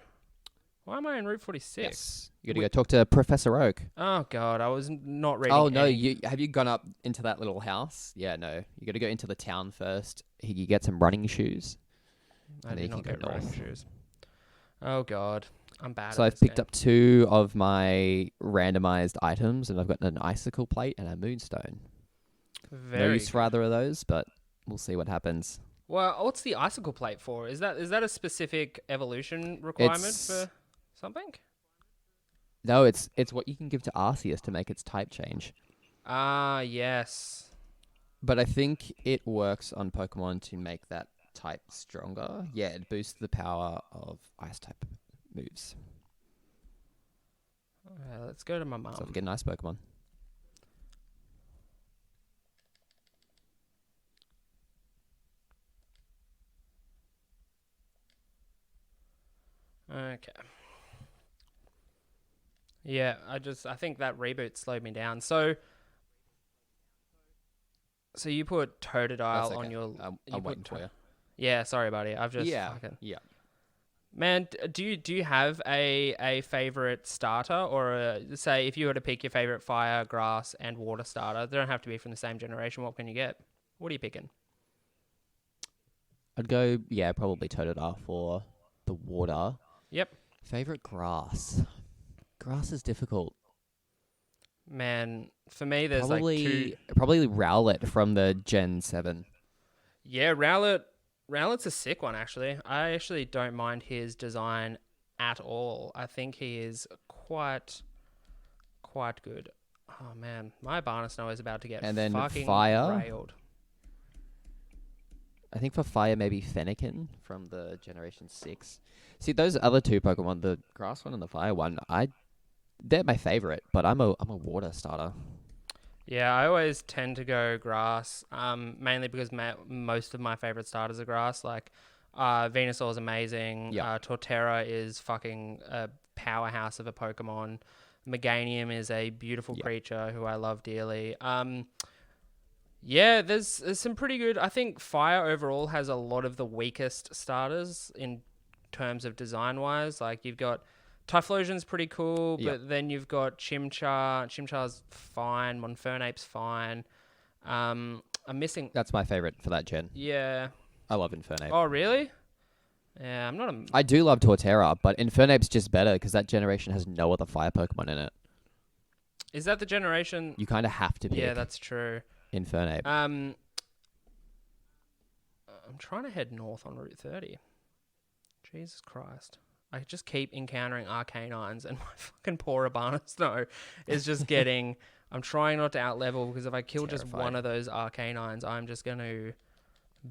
Why am I in Route 46? Yes. You gotta go talk to Professor Oak. Oh, God. I was not reading Oh, no. any- Have you gone up into that little house? Yeah, no. You gotta go into the town first. You get some running shoes. I and did then not you can get go running north. shoes. Oh, God. I'm bad So at I've this picked game. up 2 of my randomized items, and I've got an icicle plate and a moonstone. No Very use for either of those, but we'll see what happens. Well, what's the icicle plate for? Is that a specific evolution requirement for something? No, it's what you can give to Arceus to make its type change. Ah, yes. But I think it works on Pokemon to make that type stronger. Yeah, it boosts the power of ice type moves. Let's go to my mum. So get a nice Pokemon. Okay. Yeah, I think that reboot slowed me down. So you put Totodile That's on okay. your... I'm waiting for you. Yeah, sorry, buddy. I've just... Yeah. fucking- Yeah. Man, do you have a favorite starter or say if you were to pick your favorite fire, grass, and water starter? They don't have to be from the same generation. What can you get? What are you picking? I'd go, probably Totodile for the water. Yep. Favorite grass. Grass is difficult. Man, for me, there's Probably like 2. probably Rowlet from the Gen 7. Yeah, Rowlet's a sick one, actually. I actually don't mind his design at all. I think he is quite good. Oh, man. My Barnesnow is about to get And then fucking fire? railed. I think for fire, maybe Fennekin from the Generation 6. See, those other 2 Pokemon, the grass one and the fire one, they're my favorite, but I'm a water starter. Yeah, I always tend to go grass, mainly because most of my favorite starters are grass. Like, Venusaur is amazing. Yeah. Torterra is fucking a powerhouse of a Pokemon. Meganium is a beautiful creature who I love dearly. Yeah, there's some pretty good... I think Fire overall has a lot of the weakest starters in terms of design-wise. Like, you've got... Typhlosion's pretty cool, but then you've got Chimchar. Chimchar's fine. Monfernape's fine. I'm missing... That's my favorite for that gen. Yeah. I love Infernape. Oh, really? Yeah, I'm not a... I do love Torterra, but Infernape's just better because that generation has no other fire Pokemon in it. Is that the generation... You kind of have to pick. Yeah, that's true. Infernape. I'm trying to head north on Route 30. Jesus Christ. I just keep encountering Arcanines, and my fucking poor Urbana Snow is just getting... I'm trying not to out-level, because if I kill just one of those Arcanines, I'm just going to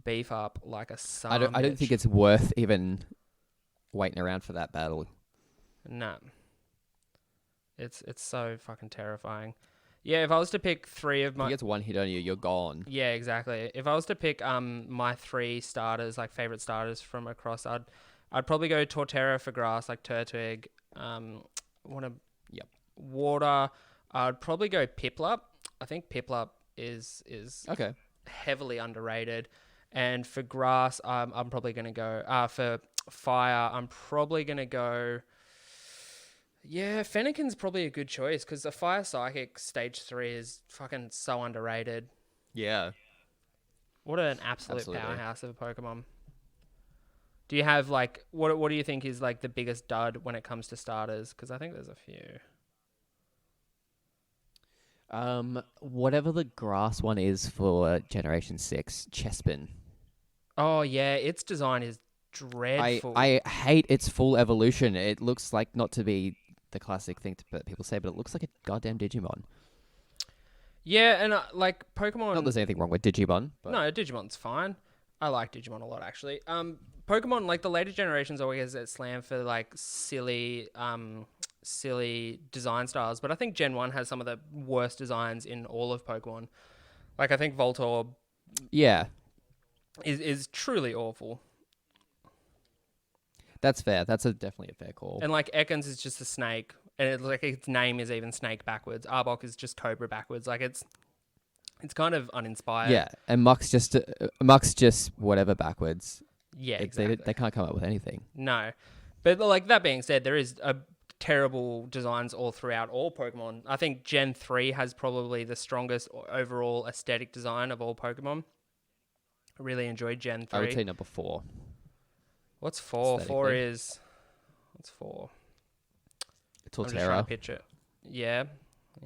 beef up like a son. I don't think it's worth even waiting around for that battle. No. It's so fucking terrifying. Yeah, if I was to pick three of my... If he gets one hit on you, you're gone. Yeah, exactly. If I was to pick my 3 starters, like favorite starters from across, I'd probably go Torterra for grass, like Turtwig. Water. I'd probably go Piplup. I think Piplup is Okay. heavily underrated. And for grass, I'm probably going to go... for fire, I'm probably going to go... Yeah, Fennekin's probably a good choice, because the Fire Psychic Stage 3 is fucking so underrated. Yeah. What an absolute Absolutely. powerhouse of a Pokemon. Do you have, like... What do you think is, like, the biggest dud when it comes to starters? Because I think there's a few. Whatever the grass one is for Generation 6, Chespin. Oh, yeah, its design is dreadful. I hate its full evolution. It looks like, not to be the classic thing that people say, but it looks like a goddamn Digimon. Yeah, and like Pokemon... Not there's anything wrong with Digimon. But... No, Digimon's fine. I like Digimon a lot, actually. Pokemon, like the later generations always get slammed for like silly design styles, but I think Gen 1 has some of the worst designs in all of Pokemon. Like I think Voltorb is truly awful. That's fair. That's definitely a fair call. And like Ekans is just a snake, and its name is even snake backwards. Arbok is just cobra backwards. Like it's kind of uninspired. Yeah, and Muck's just whatever backwards. Yeah, exactly. They can't come up with anything. No, but like that being said, there is terrible designs all throughout all Pokemon. I think Gen 3 has probably the strongest overall aesthetic design of all Pokemon. I really enjoyed Gen 3. I would say number 4. What's 4? 4 is... What's 4? Torterra. I'm just trying to picture it. Yeah.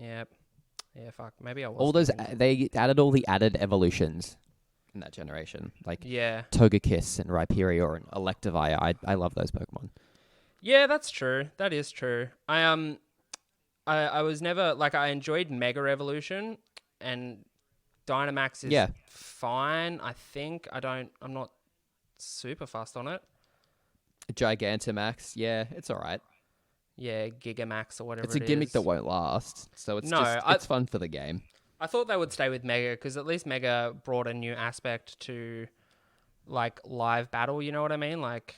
Yeah, fuck. Maybe I was... All those... They added all the added evolutions in that generation. Like Togekiss and Rhyperior and Electivire. I love those Pokemon. Yeah, that's true. That is true. I was never... Like, I enjoyed Mega Evolution, and Dynamax is fine, I think. I'm not super fussed on it. Gigantamax, yeah, it's all right. Yeah, Gigamax or whatever it is. It's a gimmick that won't last, so it's fun for the game. I thought they would stay with Mega, because at least Mega brought a new aspect to, like, live battle, you know what I mean? Like,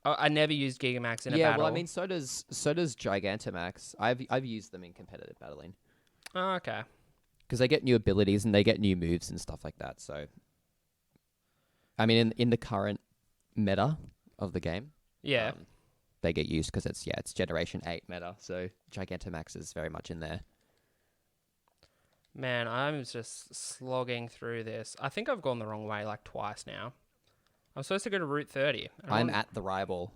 I never used Gigamax in a battle. Yeah, well, I mean, so does Gigantamax. I've used them in competitive battling. Oh, okay. Because they get new abilities and they get new moves and stuff like that, so... I mean, in the current meta of the game, they get used because it's Generation 8 meta, so Gigantamax is very much in there. Man, I'm just slogging through this. I think I've gone the wrong way like twice now. I'm supposed to go to Route 30. I'm at the rival.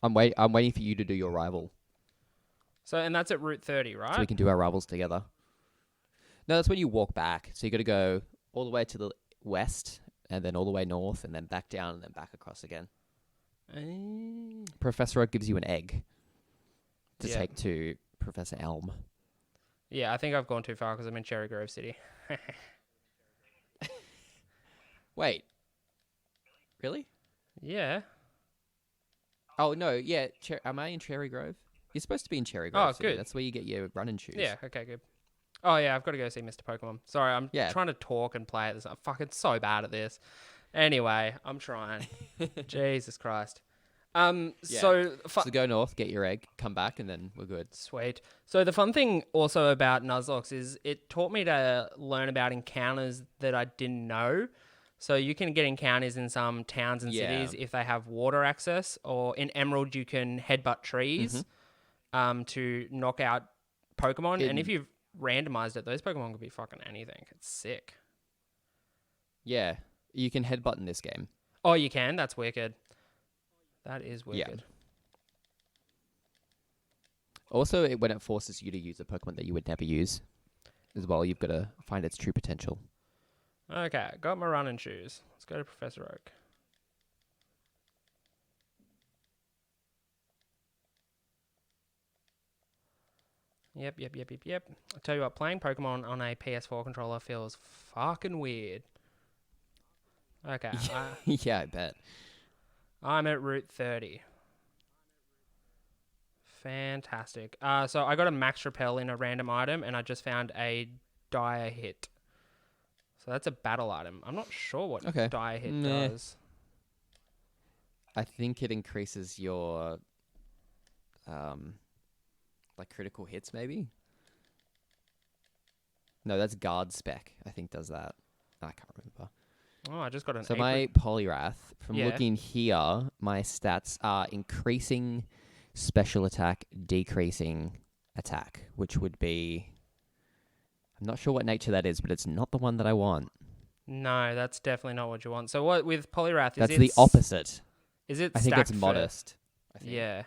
I'm waiting for you to do your rival. So, and that's at Route 30, right? So we can do our rivals together. No, that's when you walk back. So you got to go all the way to the west, and then all the way north, and then back down, and then back across again. Professor Oak gives you an egg to take to Professor Elm. Yeah, I think I've gone too far because I'm in Cherry Grove City. Wait. Really? Yeah. Oh, no, yeah. Am I in Cherry Grove? You're supposed to be in Cherry Grove City. Good. That's where you get your running shoes. Yeah, okay, good. Oh, yeah, I've got to go see Mr. Pokemon. Sorry, I'm trying to talk and play at this. I'm fucking so bad at this. Anyway, I'm trying. Jesus Christ. So go north, get your egg, come back, and then we're good. Sweet. So the fun thing also about Nuzlocke is it taught me to learn about encounters that I didn't know. So you can get encounters in some towns and cities if they have water access, or in Emerald you can headbutt trees to knock out Pokemon. And if you've randomized it, those Pokemon could be fucking anything. It's sick. Yeah, you can headbutt in this game. Oh, you can? That's wicked. That is wicked. Yeah. Also, when it forces you to use a Pokemon that you would never use. as well. You've got to find its true potential. Okay, got my running shoes. Let's go to Professor Oak. Yep. I tell you what, playing Pokemon on a PS4 controller feels fucking weird. Okay. Yeah, I bet. I'm at Route 30. Fantastic. So I got a Max Repel in a random item, and I just found a Dire Hit. So that's a battle item. I'm not sure what Dire Hit does. I think it increases your like critical hits, maybe? No, that's guard spec, I think does that. I can't remember. Oh, I just got an So April. my Poliwrath, from looking here, my stats are increasing special attack, decreasing attack, which would be... I'm not sure what nature that is, but it's not the one that I want. No, that's definitely not what you want. So what with Poliwrath is that's the opposite. Is it I think it's modest. I think. Yeah.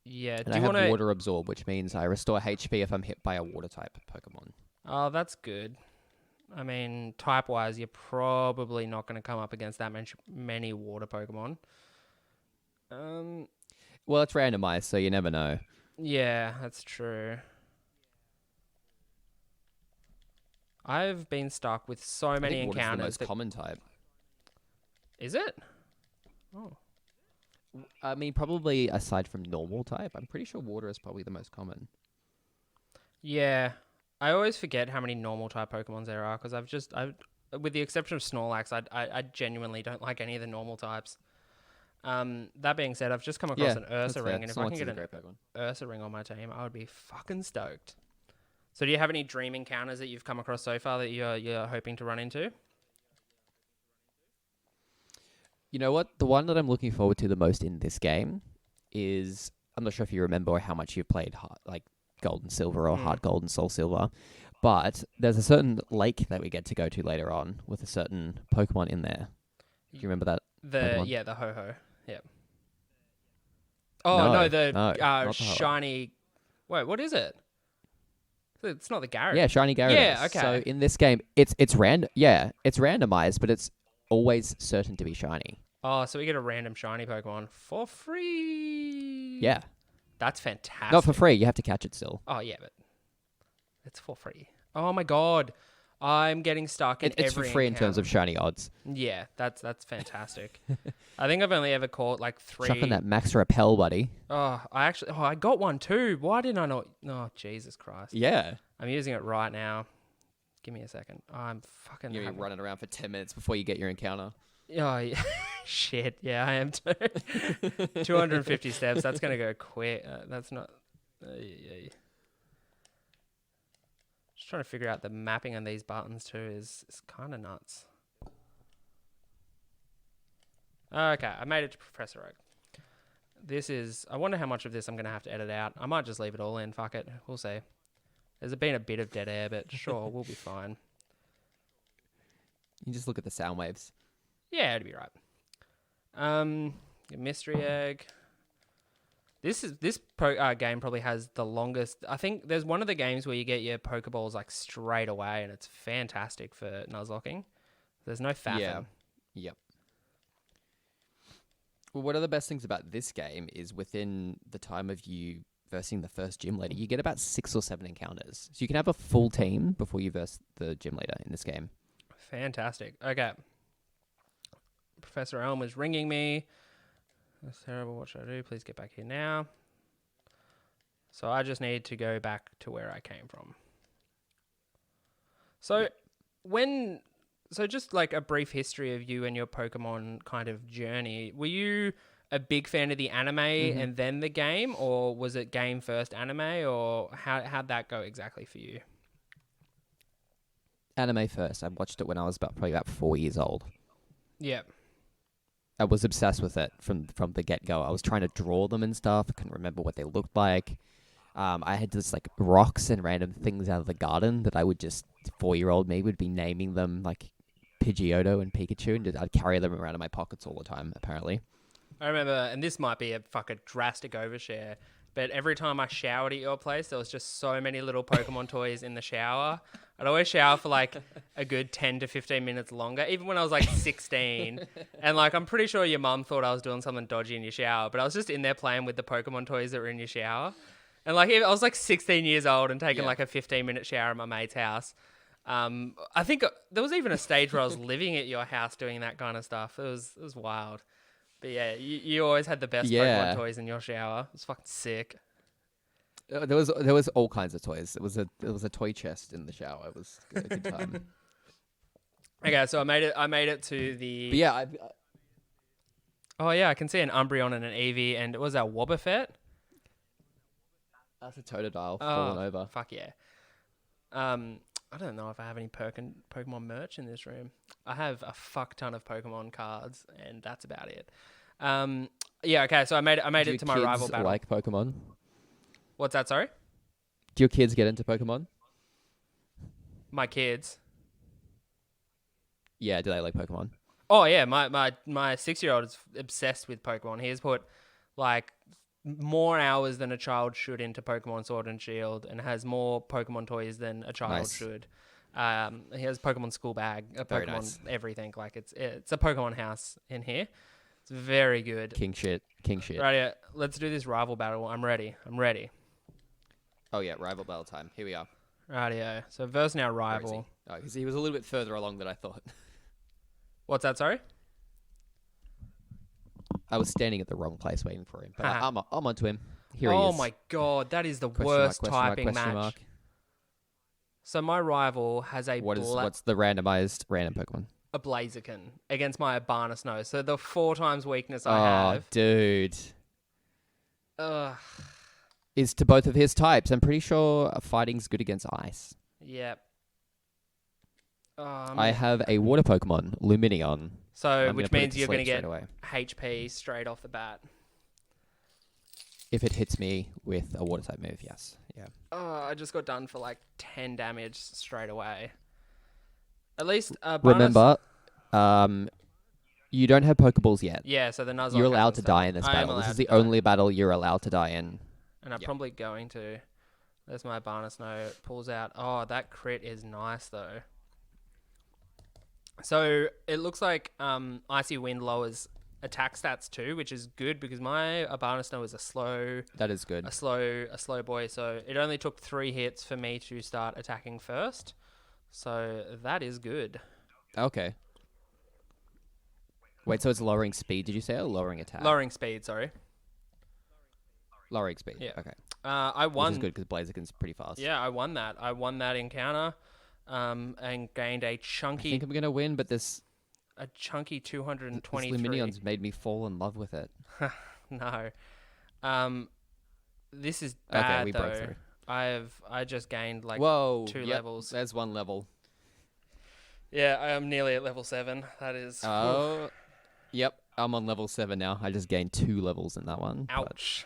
Yeah. And I have water absorb, which means I restore HP if I'm hit by a water type Pokemon. Oh, that's good. I mean, type-wise, you're probably not going to come up against that many water Pokemon. Well, it's randomized, so you never know. Yeah, that's true. I've been stuck with so many encounters. Water's the most common type. Is it? Oh. I mean, probably aside from normal type, I'm pretty sure water is probably the most common. Yeah. I always forget how many normal type Pokemons there are because I've with the exception of Snorlax, I genuinely don't like any of the normal types. That being said, I've just come across an Ursa ring, and if I can get an Ursa ring on my team, I would be fucking stoked. So do you have any dream encounters that you've come across so far that you're hoping to run into? You know what? The one that I'm looking forward to the most in this game is... I'm not sure if you remember or how much you've played like Gold and Silver or Heart Gold and Soul Silver, but there's a certain lake that we get to go to later on with a certain Pokemon in there. Do you remember that? The Ho-Ho. Yep. Oh, no, the shiny... Wait, what is it? It's not the Gyarados. Yeah, shiny Gyarados. Yeah, okay. So in this game, it's random. Yeah, it's randomized, but it's always certain to be shiny. Oh, so we get a random shiny Pokemon for free. Yeah. That's fantastic. Not for free. You have to catch it still. Oh, yeah, but it's for free. Oh, my God. I'm getting stuck in It's for free in terms of shiny odds. Yeah, that's fantastic. I think I've only ever caught like 3. Chucking that Max Repel, buddy. Oh, I got one too. Why didn't I not? Oh, Jesus Christ. Yeah. I'm using it right now. Give me a second. I'm fucking... You're running around for 10 minutes before you get your encounter. Oh, yeah. Shit. Yeah, I am too. 250 steps. That's going to go quick. That's not... Just trying to figure out the mapping on these buttons too is kind of nuts. Okay, I made it to Professor Oak. This is... I wonder how much of this I'm going to have to edit out. I might just leave it all in. Fuck it. We'll see. There's been a bit of dead air, but sure, we'll be fine. You just look at the sound waves. Yeah, it'll be right. Mystery Egg. This game probably has the longest... I think there's one of the games where you get your Pokeballs like straight away, and it's fantastic for Nuzlocking. There's no faffing. Yeah. Yep. Well, one of the best things about this game is within the time of you versing the first gym leader, you get about 6 or 7 encounters. So you can have a full team before you verse the gym leader in this game. Fantastic. Okay. Professor Elm is ringing me. That's terrible. What should I do? Please get back here now. So I just need to go back to where I came from. So just like a brief history of you and your Pokemon kind of journey. Were you a big fan of the anime and then the game, or was it game first anime, or how'd that go exactly for you? Anime first. I watched it when I was probably about 4 years old. Yeah. I was obsessed with it from the get-go. I was trying to draw them and stuff. I couldn't remember what they looked like. I had just like rocks and random things out of the garden that I would just, 4-year-old me would be naming them like Pidgeotto and Pikachu, and I'd carry them around in my pockets all the time, apparently. I remember, and this might be a fucking drastic overshare, but every time I showered at your place, there was just so many little Pokemon toys in the shower. I'd always shower for like a good 10 to 15 minutes longer, even when I was like 16. And like, I'm pretty sure your mum thought I was doing something dodgy in your shower, but I was just in there playing with the Pokemon toys that were in your shower. And like, I was like 16 years old and taking like a 15-minute shower at my mate's house. I think there was even a stage where I was living at your house doing that kind of stuff. It was wild. But yeah, you always had the best Pokemon toys in your shower. It was fucking sick. There was all kinds of toys. It was a toy chest in the shower. It was a good time. Okay, so I made it to the. But yeah, Oh yeah, I can see an Umbreon and an Eevee, and it was our Wobbuffet. that's a Totodile falling over. Fuck yeah. I don't know if I have any Pokemon merch in this room. I have a fuck ton of Pokemon cards, and that's about it. Yeah, okay, so I made it to my rival battle. Like Pokemon? What's that, sorry? Do your kids get into Pokemon? My kids? Yeah, do they like Pokemon? Oh, yeah, my 6-year-old is obsessed with Pokemon. He has put, like, more hours than a child should into Pokemon Sword and Shield and has more Pokemon toys than a child should. He has Pokemon school bag, a Pokemon everything. Like, it's a Pokemon house in here. It's very good. King shit. Right, yeah, let's do this rival battle. I'm ready. Oh yeah, rival battle time. Here we are. Rightio. So versus our rival. Where is he? Oh, because he was a little bit further along than I thought. What's that, sorry? I was standing at the wrong place waiting for him. But I'm onto him. Here he is. Oh my god, that is the worst typing match. So my rival has a what's the randomized random Pokemon? A Blaziken against my Abanasnow. So the 4 times weakness I have. Oh, dude. Ugh. Is to both of his types. I'm pretty sure fighting's good against ice. Yep. I have a water Pokemon, Lumineon. So, which means you're going to get HP straight off the bat. If it hits me with a water type move, yes. Yeah. Oh, I just got done for like 10 damage straight away. At least remember, you don't have Pokeballs yet. Yeah, so the Nuzlocke. You're allowed to die in this battle. This is the only battle you're allowed to die in. And I'm probably going to. There's my Abanasnow. It pulls out. Oh, that crit is nice though. So it looks like Icy Wind lowers attack stats too, which is good because my Abanasnow is a slow. That is good. A slow boy. So it only took 3 hits for me to start attacking first. So that is good. Okay. Wait, so it's lowering speed, did you say, or lowering attack? Lowering speed, sorry. Lowering speed, yeah. Okay. I won. Which is good because Blaziken's pretty fast. Yeah, I won that. I won that encounter and gained a chunky... I think I'm going to win, but this... A chunky 223. This Lumineon's made me fall in love with it. No. This is bad, okay, we broke through. I just gained like 2 levels. There's 1 level. Yeah, I am nearly at level 7. That is... Oh, yep. I'm on level 7 now. I just gained 2 levels in that one. Ouch.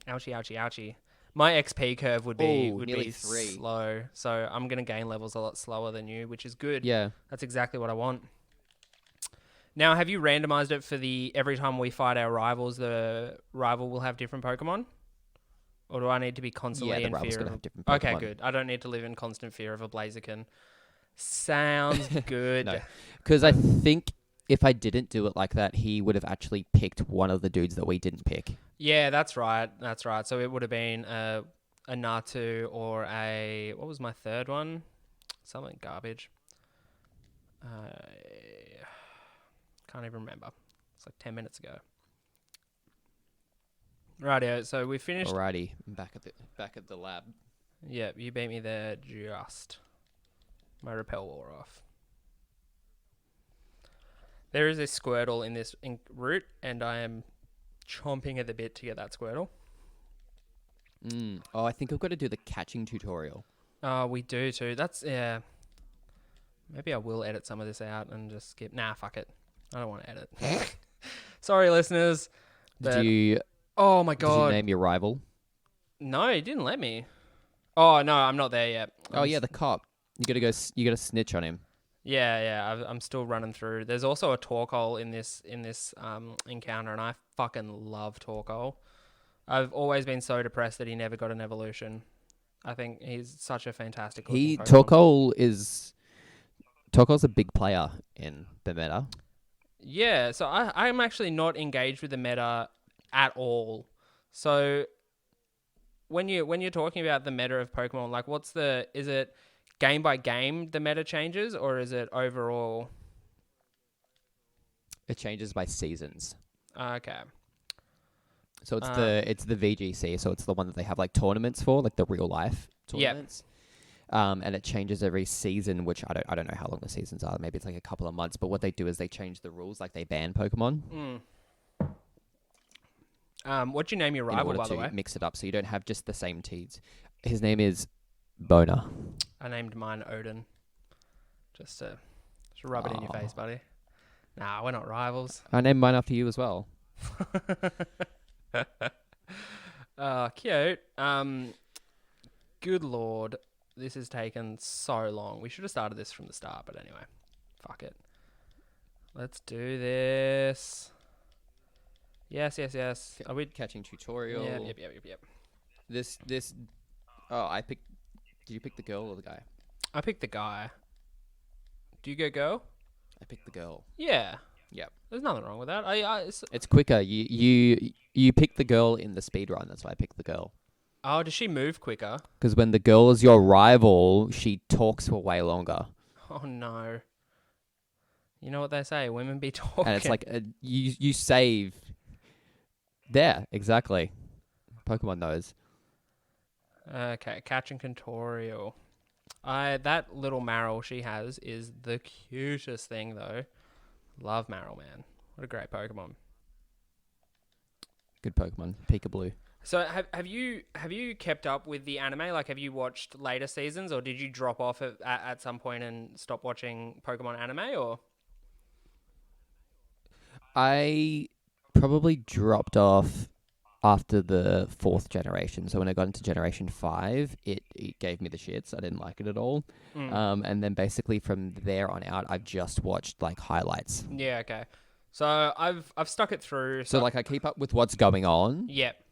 Ouchie, ouchie, ouchie. My XP curve would be nearly 3. slow, so I'm going to gain levels a lot slower than you, which is good. Yeah. That's exactly what I want. Now, have you randomized it for every time we fight our rivals, the rival will have different Pokemon? Or do I need to be constantly in fear of... Have different Pokemon. Okay, good. I don't need to live in constant fear of a Blaziken. Sounds good. No, because I think if I didn't do it like that, he would have actually picked one of the dudes that we didn't pick. Yeah, that's right. That's right. So it would have been a Natu or a... What was my third one? Something garbage. Can't even remember. It's like 10 minutes ago. Rightio, so we finished... Alrighty, I'm back at the lab. Yeah, you beat me there just. My repel wore off. There is a Squirtle in this route, and I am chomping at the bit to get that Squirtle. Oh, I think I've got to do the catching tutorial. Oh, we do too. That's, yeah. Maybe I will edit some of this out and just skip. Nah, fuck it. I don't want to edit. Sorry, listeners. Did you... Oh my god. Did you name your rival? No, he didn't let me. Oh, no, I'm not there yet. Yeah, the cop. You got to snitch on him. Yeah, I'm still running through. There's also a Torkoal in this encounter, and I fucking love Torkoal. I've always been so depressed that he never got an evolution. I think he's such a fantastic looking He Pokemon. Torkoal's a big player in the meta. Yeah, so I'm actually not engaged with the meta at all. So when you're talking about the meta of Pokemon, like is it game by game the meta changes, or is it overall? It changes by seasons. Okay. So it's the VGC, so it's the one that they have like tournaments for, like the real life tournaments. And it changes every season, which I don't know how long the seasons are. Maybe it's like a couple of months. But what they do is they change the rules, like they ban Pokemon. What'd you name your rival, by the way? Mix it up so you don't have just the same teeds. His name is Boner. I named mine Odin. Just to rub it in your face, buddy. Nah, we're not rivals. I named mine after you as well. Cute. Good lord. This has taken so long. We should have started this from the start, but anyway. Fuck it. Let's do this. Yes. Are we catching tutorial? Yep. This. Oh, Did you pick the girl or the guy? I picked the guy. Do you go girl? I picked the girl. Yeah. Yep. There's nothing wrong with that. It's quicker. You pick the girl in the speed run. That's why I picked the girl. Oh, does she move quicker? Because when the girl is your rival, she talks for way longer. Oh no. You know what they say? Women be talking. And it's like you save. There, exactly. Pokemon knows. Okay, catching tutorial. That little Marill she has is the cutest thing though. Love Marill, man. What a great Pokemon. Good Pokemon. Peekaboo. So have you kept up with the anime? Like, have you watched later seasons, or did you drop off at some point and stop watching Pokemon anime, or? I probably dropped off after the 4th generation. So when I got into Generation 5, it gave me the shits. I didn't like it at all. And then basically from there on out, I've just watched like highlights. Yeah, okay. So I've stuck it through. So like I keep up with what's going on. Yep.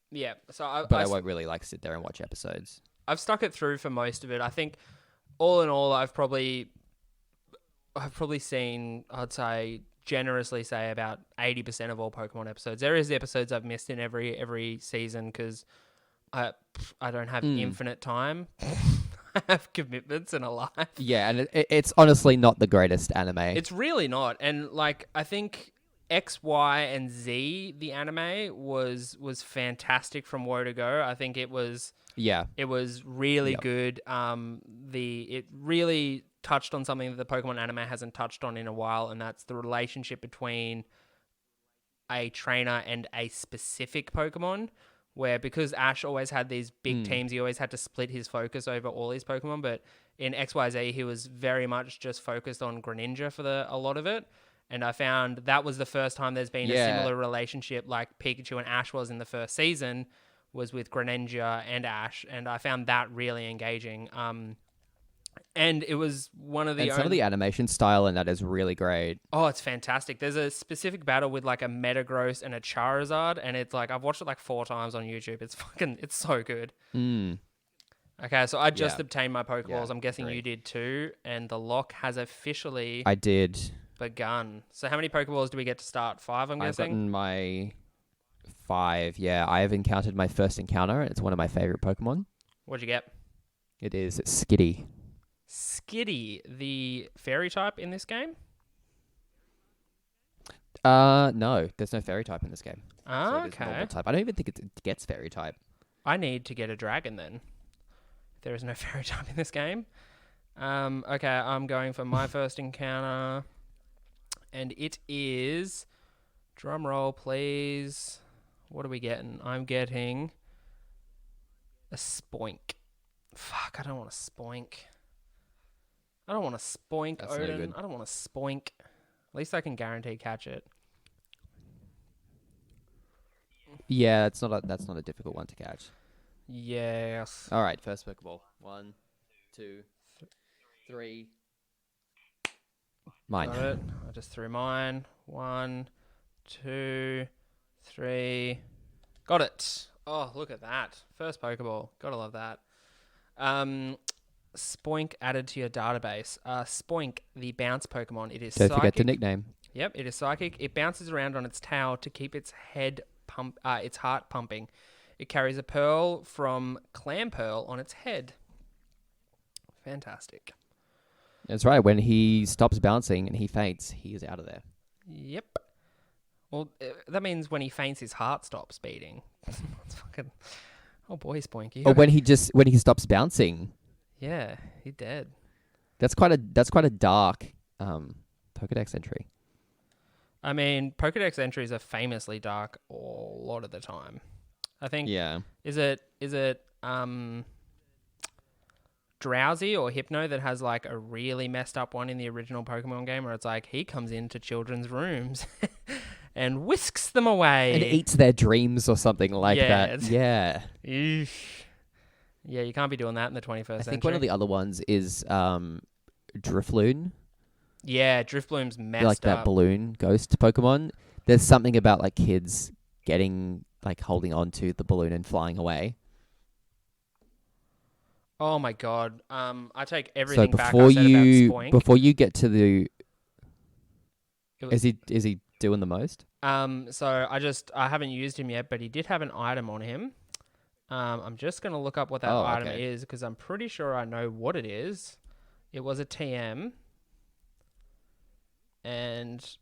Yeah. So I won't really like sit there and watch episodes. I've stuck it through for most of it. I think all in all, I've probably seen, I'd say, generously say about 80% of all Pokemon episodes. There is episodes I've missed in every season because I don't have infinite time. I have commitments and a life. Yeah, and it's honestly not the greatest anime. It's really not. And like I think X, Y, and Z, the anime was fantastic from Woe to Go. I think it was really good. It really touched on something that the Pokemon anime hasn't touched on in a while, and that's the relationship between a trainer and a specific Pokemon, where because Ash always had these big teams, he always had to split his focus over all his Pokemon, but in XYZ, he was very much just focused on Greninja for a lot of it. And I found that was the first time there's been a similar relationship like Pikachu and Ash was in the first season, was with Greninja and Ash, and I found that really engaging. And it was one of the some of the animation style in that is really great. Oh, it's fantastic. There's a specific battle with like a Metagross and a Charizard, and it's like I've watched it like 4 times on YouTube. It's so good. Okay, so I just obtained my Pokeballs. Yeah, I'm guessing you did too, and the lock has officially I did begun. So how many Pokeballs do we get to start? 5, I'm guessing? I've gotten my 5, yeah. I have encountered my first encounter, and it's one of my favorite Pokemon. What'd you get? It is Skitty. Skitty, the fairy type in this game? No, there's no fairy type in this game. Oh, so it is normal type. I don't even think it gets fairy type. I need to get a dragon then. There is no fairy type in this game. Okay, I'm going for my first encounter. And it is... Drum roll, please. What are we getting? I'm getting... a Spoink. Fuck, I don't want a Spoink. I don't want to spoink, That's no Odin. good. I don't want to spoink. At least I can guarantee catch it. Yeah, that's not a difficult one to catch. Yes. All right, first Pokeball. 1, 2, 3. Mine. Got it. I just threw mine. 1, 2, 3. Got it. Oh, look at that. First Pokeball. Gotta love that. Spoink added to your database. Spoink, the bounce Pokemon. It is Don't psychic. forget the nickname. Yep, it is psychic. It bounces around on its tail to keep its its heart pumping. It carries a pearl from Clampearl on its head. Fantastic. That's right. When he stops bouncing and he faints, he is out of there. Yep. Well, that means when he faints, his heart stops beating. It's fucking. Oh boy, Spoinky. Or when he stops bouncing. Yeah, he's dead. That's quite a dark Pokedex entry. I mean, Pokedex entries are famously dark a lot of the time. I think. Yeah. Is it Drowsy or Hypno that has like a really messed up one in the original Pokemon game where it's like he comes into children's rooms and whisks them away And eats their dreams or something like that. Yeah. Eesh. Yeah, you can't be doing that in the 21st century. I think one of the other ones is Drifloon. Yeah, Drifloon's messed Like that up. balloon ghost Pokemon. There's something about like kids getting like holding on to the balloon and flying away. Oh my god. I take So everything back I said about Spoink. before you get to the, is he doing the most? So I haven't used him yet, but he did have an item on him. I'm just gonna look up what that item is because I'm pretty sure I know what it is. It was a TM, and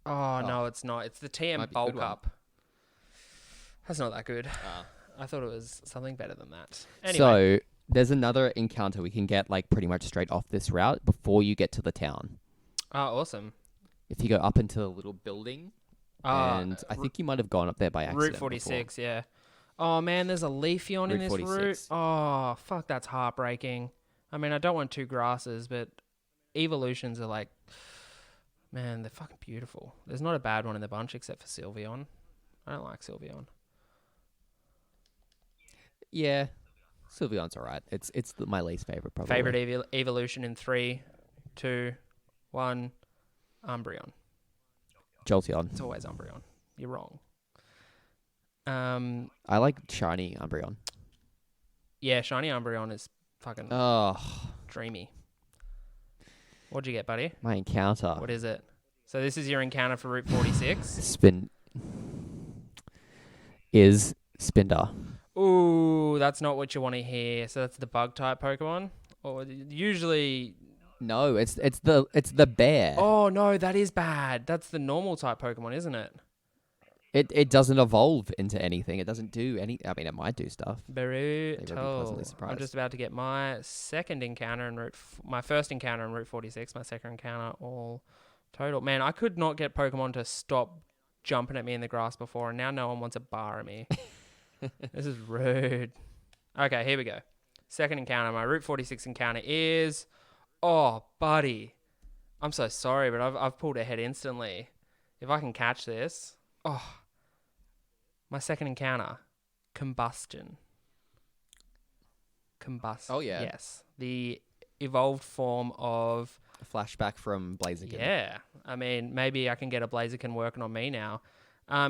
no, it's not. It's the TM Might be a Bulk good one. Up. That's not that good. I thought it was something better than that. Anyway, So there's another encounter we can get like pretty much straight off this route before you get to the town. awesome. If you go up into the little building, and I think you might have gone up there by accident. Route 46, yeah. Oh man, there's a Leafeon in Route this route. 46. Oh fuck, that's heartbreaking. I mean, I don't want 2 grasses, but evolutions are like, man, they're fucking beautiful. There's not a bad one in the bunch except for Sylveon. I don't like Sylveon. Yeah, Sylveon's alright. It's my least favorite probably. Favorite evolution in 3, 2, 1, Umbreon. Jolteon. It's always Umbreon. You're wrong. I like shiny Umbreon. Yeah, shiny Umbreon is fucking Oh, dreamy. What'd you get, buddy? my encounter. What is it? So this is your encounter for Route 46. Is Spinder. Ooh, that's not what you want to hear. So that's the bug type Pokemon. Or usually. No, it's the bear. Oh no, that is bad. That's the normal type Pokemon, isn't it? It doesn't evolve into anything. It doesn't do any. I mean, it might do stuff. Very They will be pleasantly I'm surprised. just about to get my second encounter in my first encounter in Route 46. My second encounter all total. Man, I could not get Pokemon to stop jumping at me in the grass before, and now no one wants a bar at me. This is rude. Okay, here we go. Second encounter. My Route 46 encounter is... Oh, buddy. I'm so sorry, but I've pulled ahead instantly. If I can catch this... Oh. My second encounter. Combustion. Oh, yeah. Yes. The evolved form of... A flashback from Blaziken. Yeah. I mean, maybe I can get a Blaziken working on me now.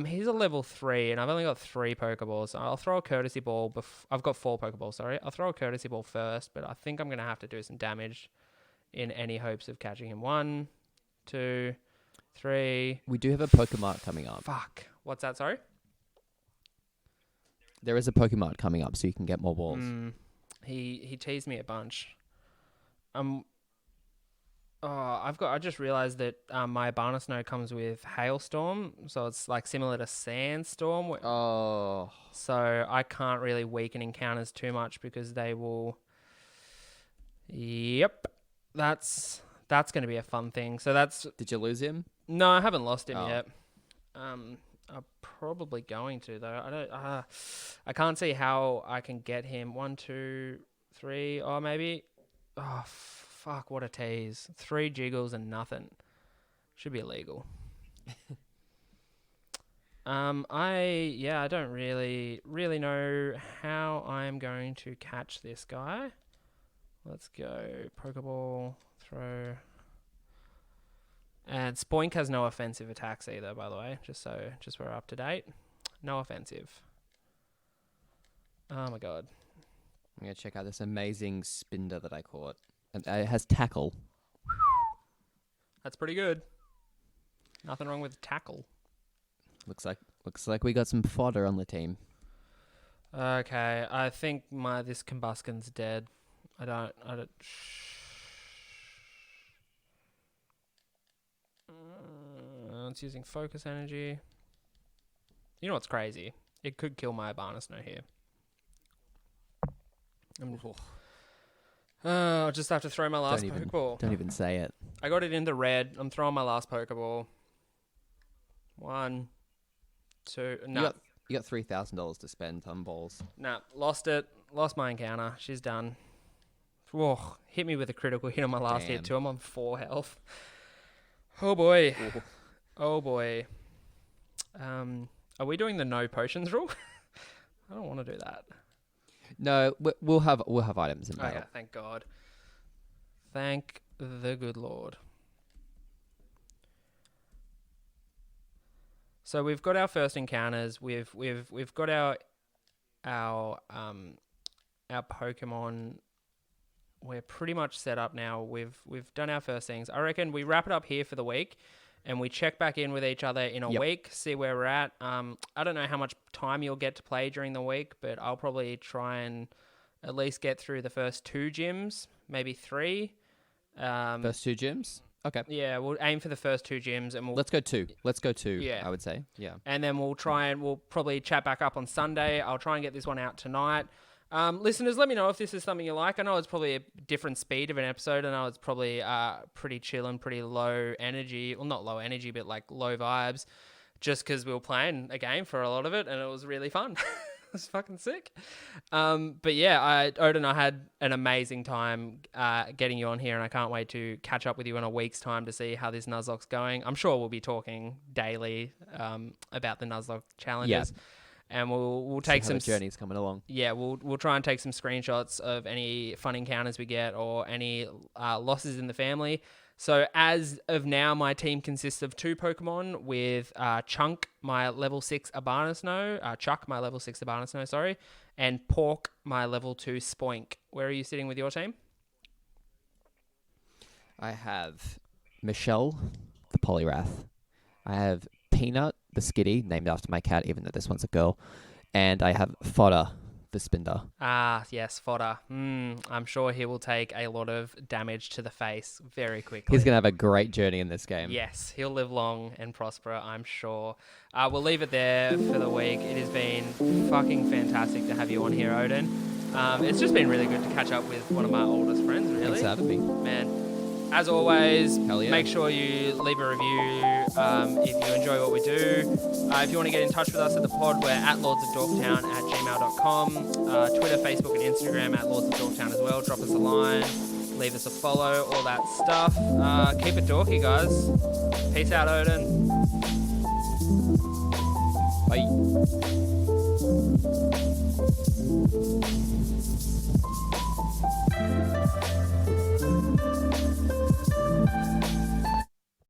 He's a level 3, and I've only got 3 Pokeballs. So I'll throw a Courtesy Ball. I've got 4 Pokeballs, sorry. I'll throw a Courtesy Ball first, but I think I'm going to have to do some damage in any hopes of catching him. 1, 2, 3. We do have a Pokemart coming up. Fuck. What's that, sorry? There is a Pokemart coming up, so you can get more balls. He teased me a bunch. I just realized that my Barna Snow comes with Hailstorm, so it's like similar to Sandstorm. Oh. So I can't really weaken encounters too much because they will. Yep, that's going to be a fun thing. So that's. Did you lose him? No, I haven't lost him Oh. yet. I'm probably going to though. I can't see how I can get him. 1, 2, 3, or maybe. Oh. Fuck, what a tease. 3 jiggles and nothing. Should be illegal. I don't really know how I'm going to catch this guy. Let's go. Pokeball, throw. And Spoink has no offensive attacks either, by the way, just we're up to date. No offensive. Oh my god. I'm going to check out this amazing Spinder that I caught. And it has tackle. That's pretty good. Nothing wrong with tackle. Looks like we got some fodder on the team. Okay, I think this Combusken's dead. I don't. It's using focus energy. You know what's crazy? It could kill my Abanasno here. I'll just have to throw my last Pokeball. Don't even say it. I got it in the red. I'm throwing my last Pokeball. 1, 2. No. You got $3,000 to spend on balls. Nah, lost it. Lost my encounter. She's done. Whoa, hit me with a critical hit on my last hit too. I'm on 4 health. Oh boy. Ooh. Oh boy. Are we doing the no potions rule? I don't want to do that. No, we'll have items in battle. Okay, thank God. Thank the good Lord. So we've got our first encounters. We've got our Pokemon. We're pretty much set up now. We've done our first things. I reckon we wrap it up here for the week, and we check back in with each other in a week, see where we're at. I don't know how much time you'll get to play during the week, but I'll probably try and at least get through the first 2 gyms, maybe 3. First 2 gyms? Okay. Yeah, we'll aim for the first 2 gyms, and let's go 2. Let's go 2. Yeah. I would say. Yeah. And then we'll probably chat back up on Sunday. I'll try and get this one out tonight. Listeners, let me know if this is something you like. I know it's probably a different speed of an episode. I know it's probably pretty chill and pretty low energy. Well, not low energy, but like low vibes. Just because we were playing a game for a lot of it, and it was really fun. It was fucking sick. But yeah, Odin, I had an amazing time getting you on here, and I can't wait to catch up with you in a week's time to see how this Nuzlocke's going. I'm sure we'll be talking daily about the Nuzlocke challenges. Yeah. And we'll take some journeys coming along. Yeah, we'll try and take some screenshots of any fun encounters we get or any losses in the family. So as of now, my team consists of 2 Pokemon with Chunk, my level 6 Abanasno, Chuck, my level 6 Abanasno, sorry, and Pork, my level 2 Spoink. Where are you sitting with your team? I have Michelle, the Poliwrath. I have Peanut, the Skitty, named after my cat, even though this one's a girl. And I have Fodder, the Spinder. Ah, yes, Fodder. I'm sure he will take a lot of damage to the face very quickly. He's going to have a great journey in this game. Yes, he'll live long and prosper, I'm sure. We'll leave it there for the week. It has been fucking fantastic to have you on here, Odin. It's just been really good to catch up with one of my oldest friends, really. Thanks for having me. Man. As always, yeah. Make sure you leave a review if you enjoy what we do. If you want to get in touch with us at the pod, we're at lordsofdorktown@gmail.com. Twitter, Facebook, and Instagram at Lords of Dorktown as well. Drop us a line, leave us a follow, all that stuff. Keep it dorky, guys. Peace out, Odin. Bye.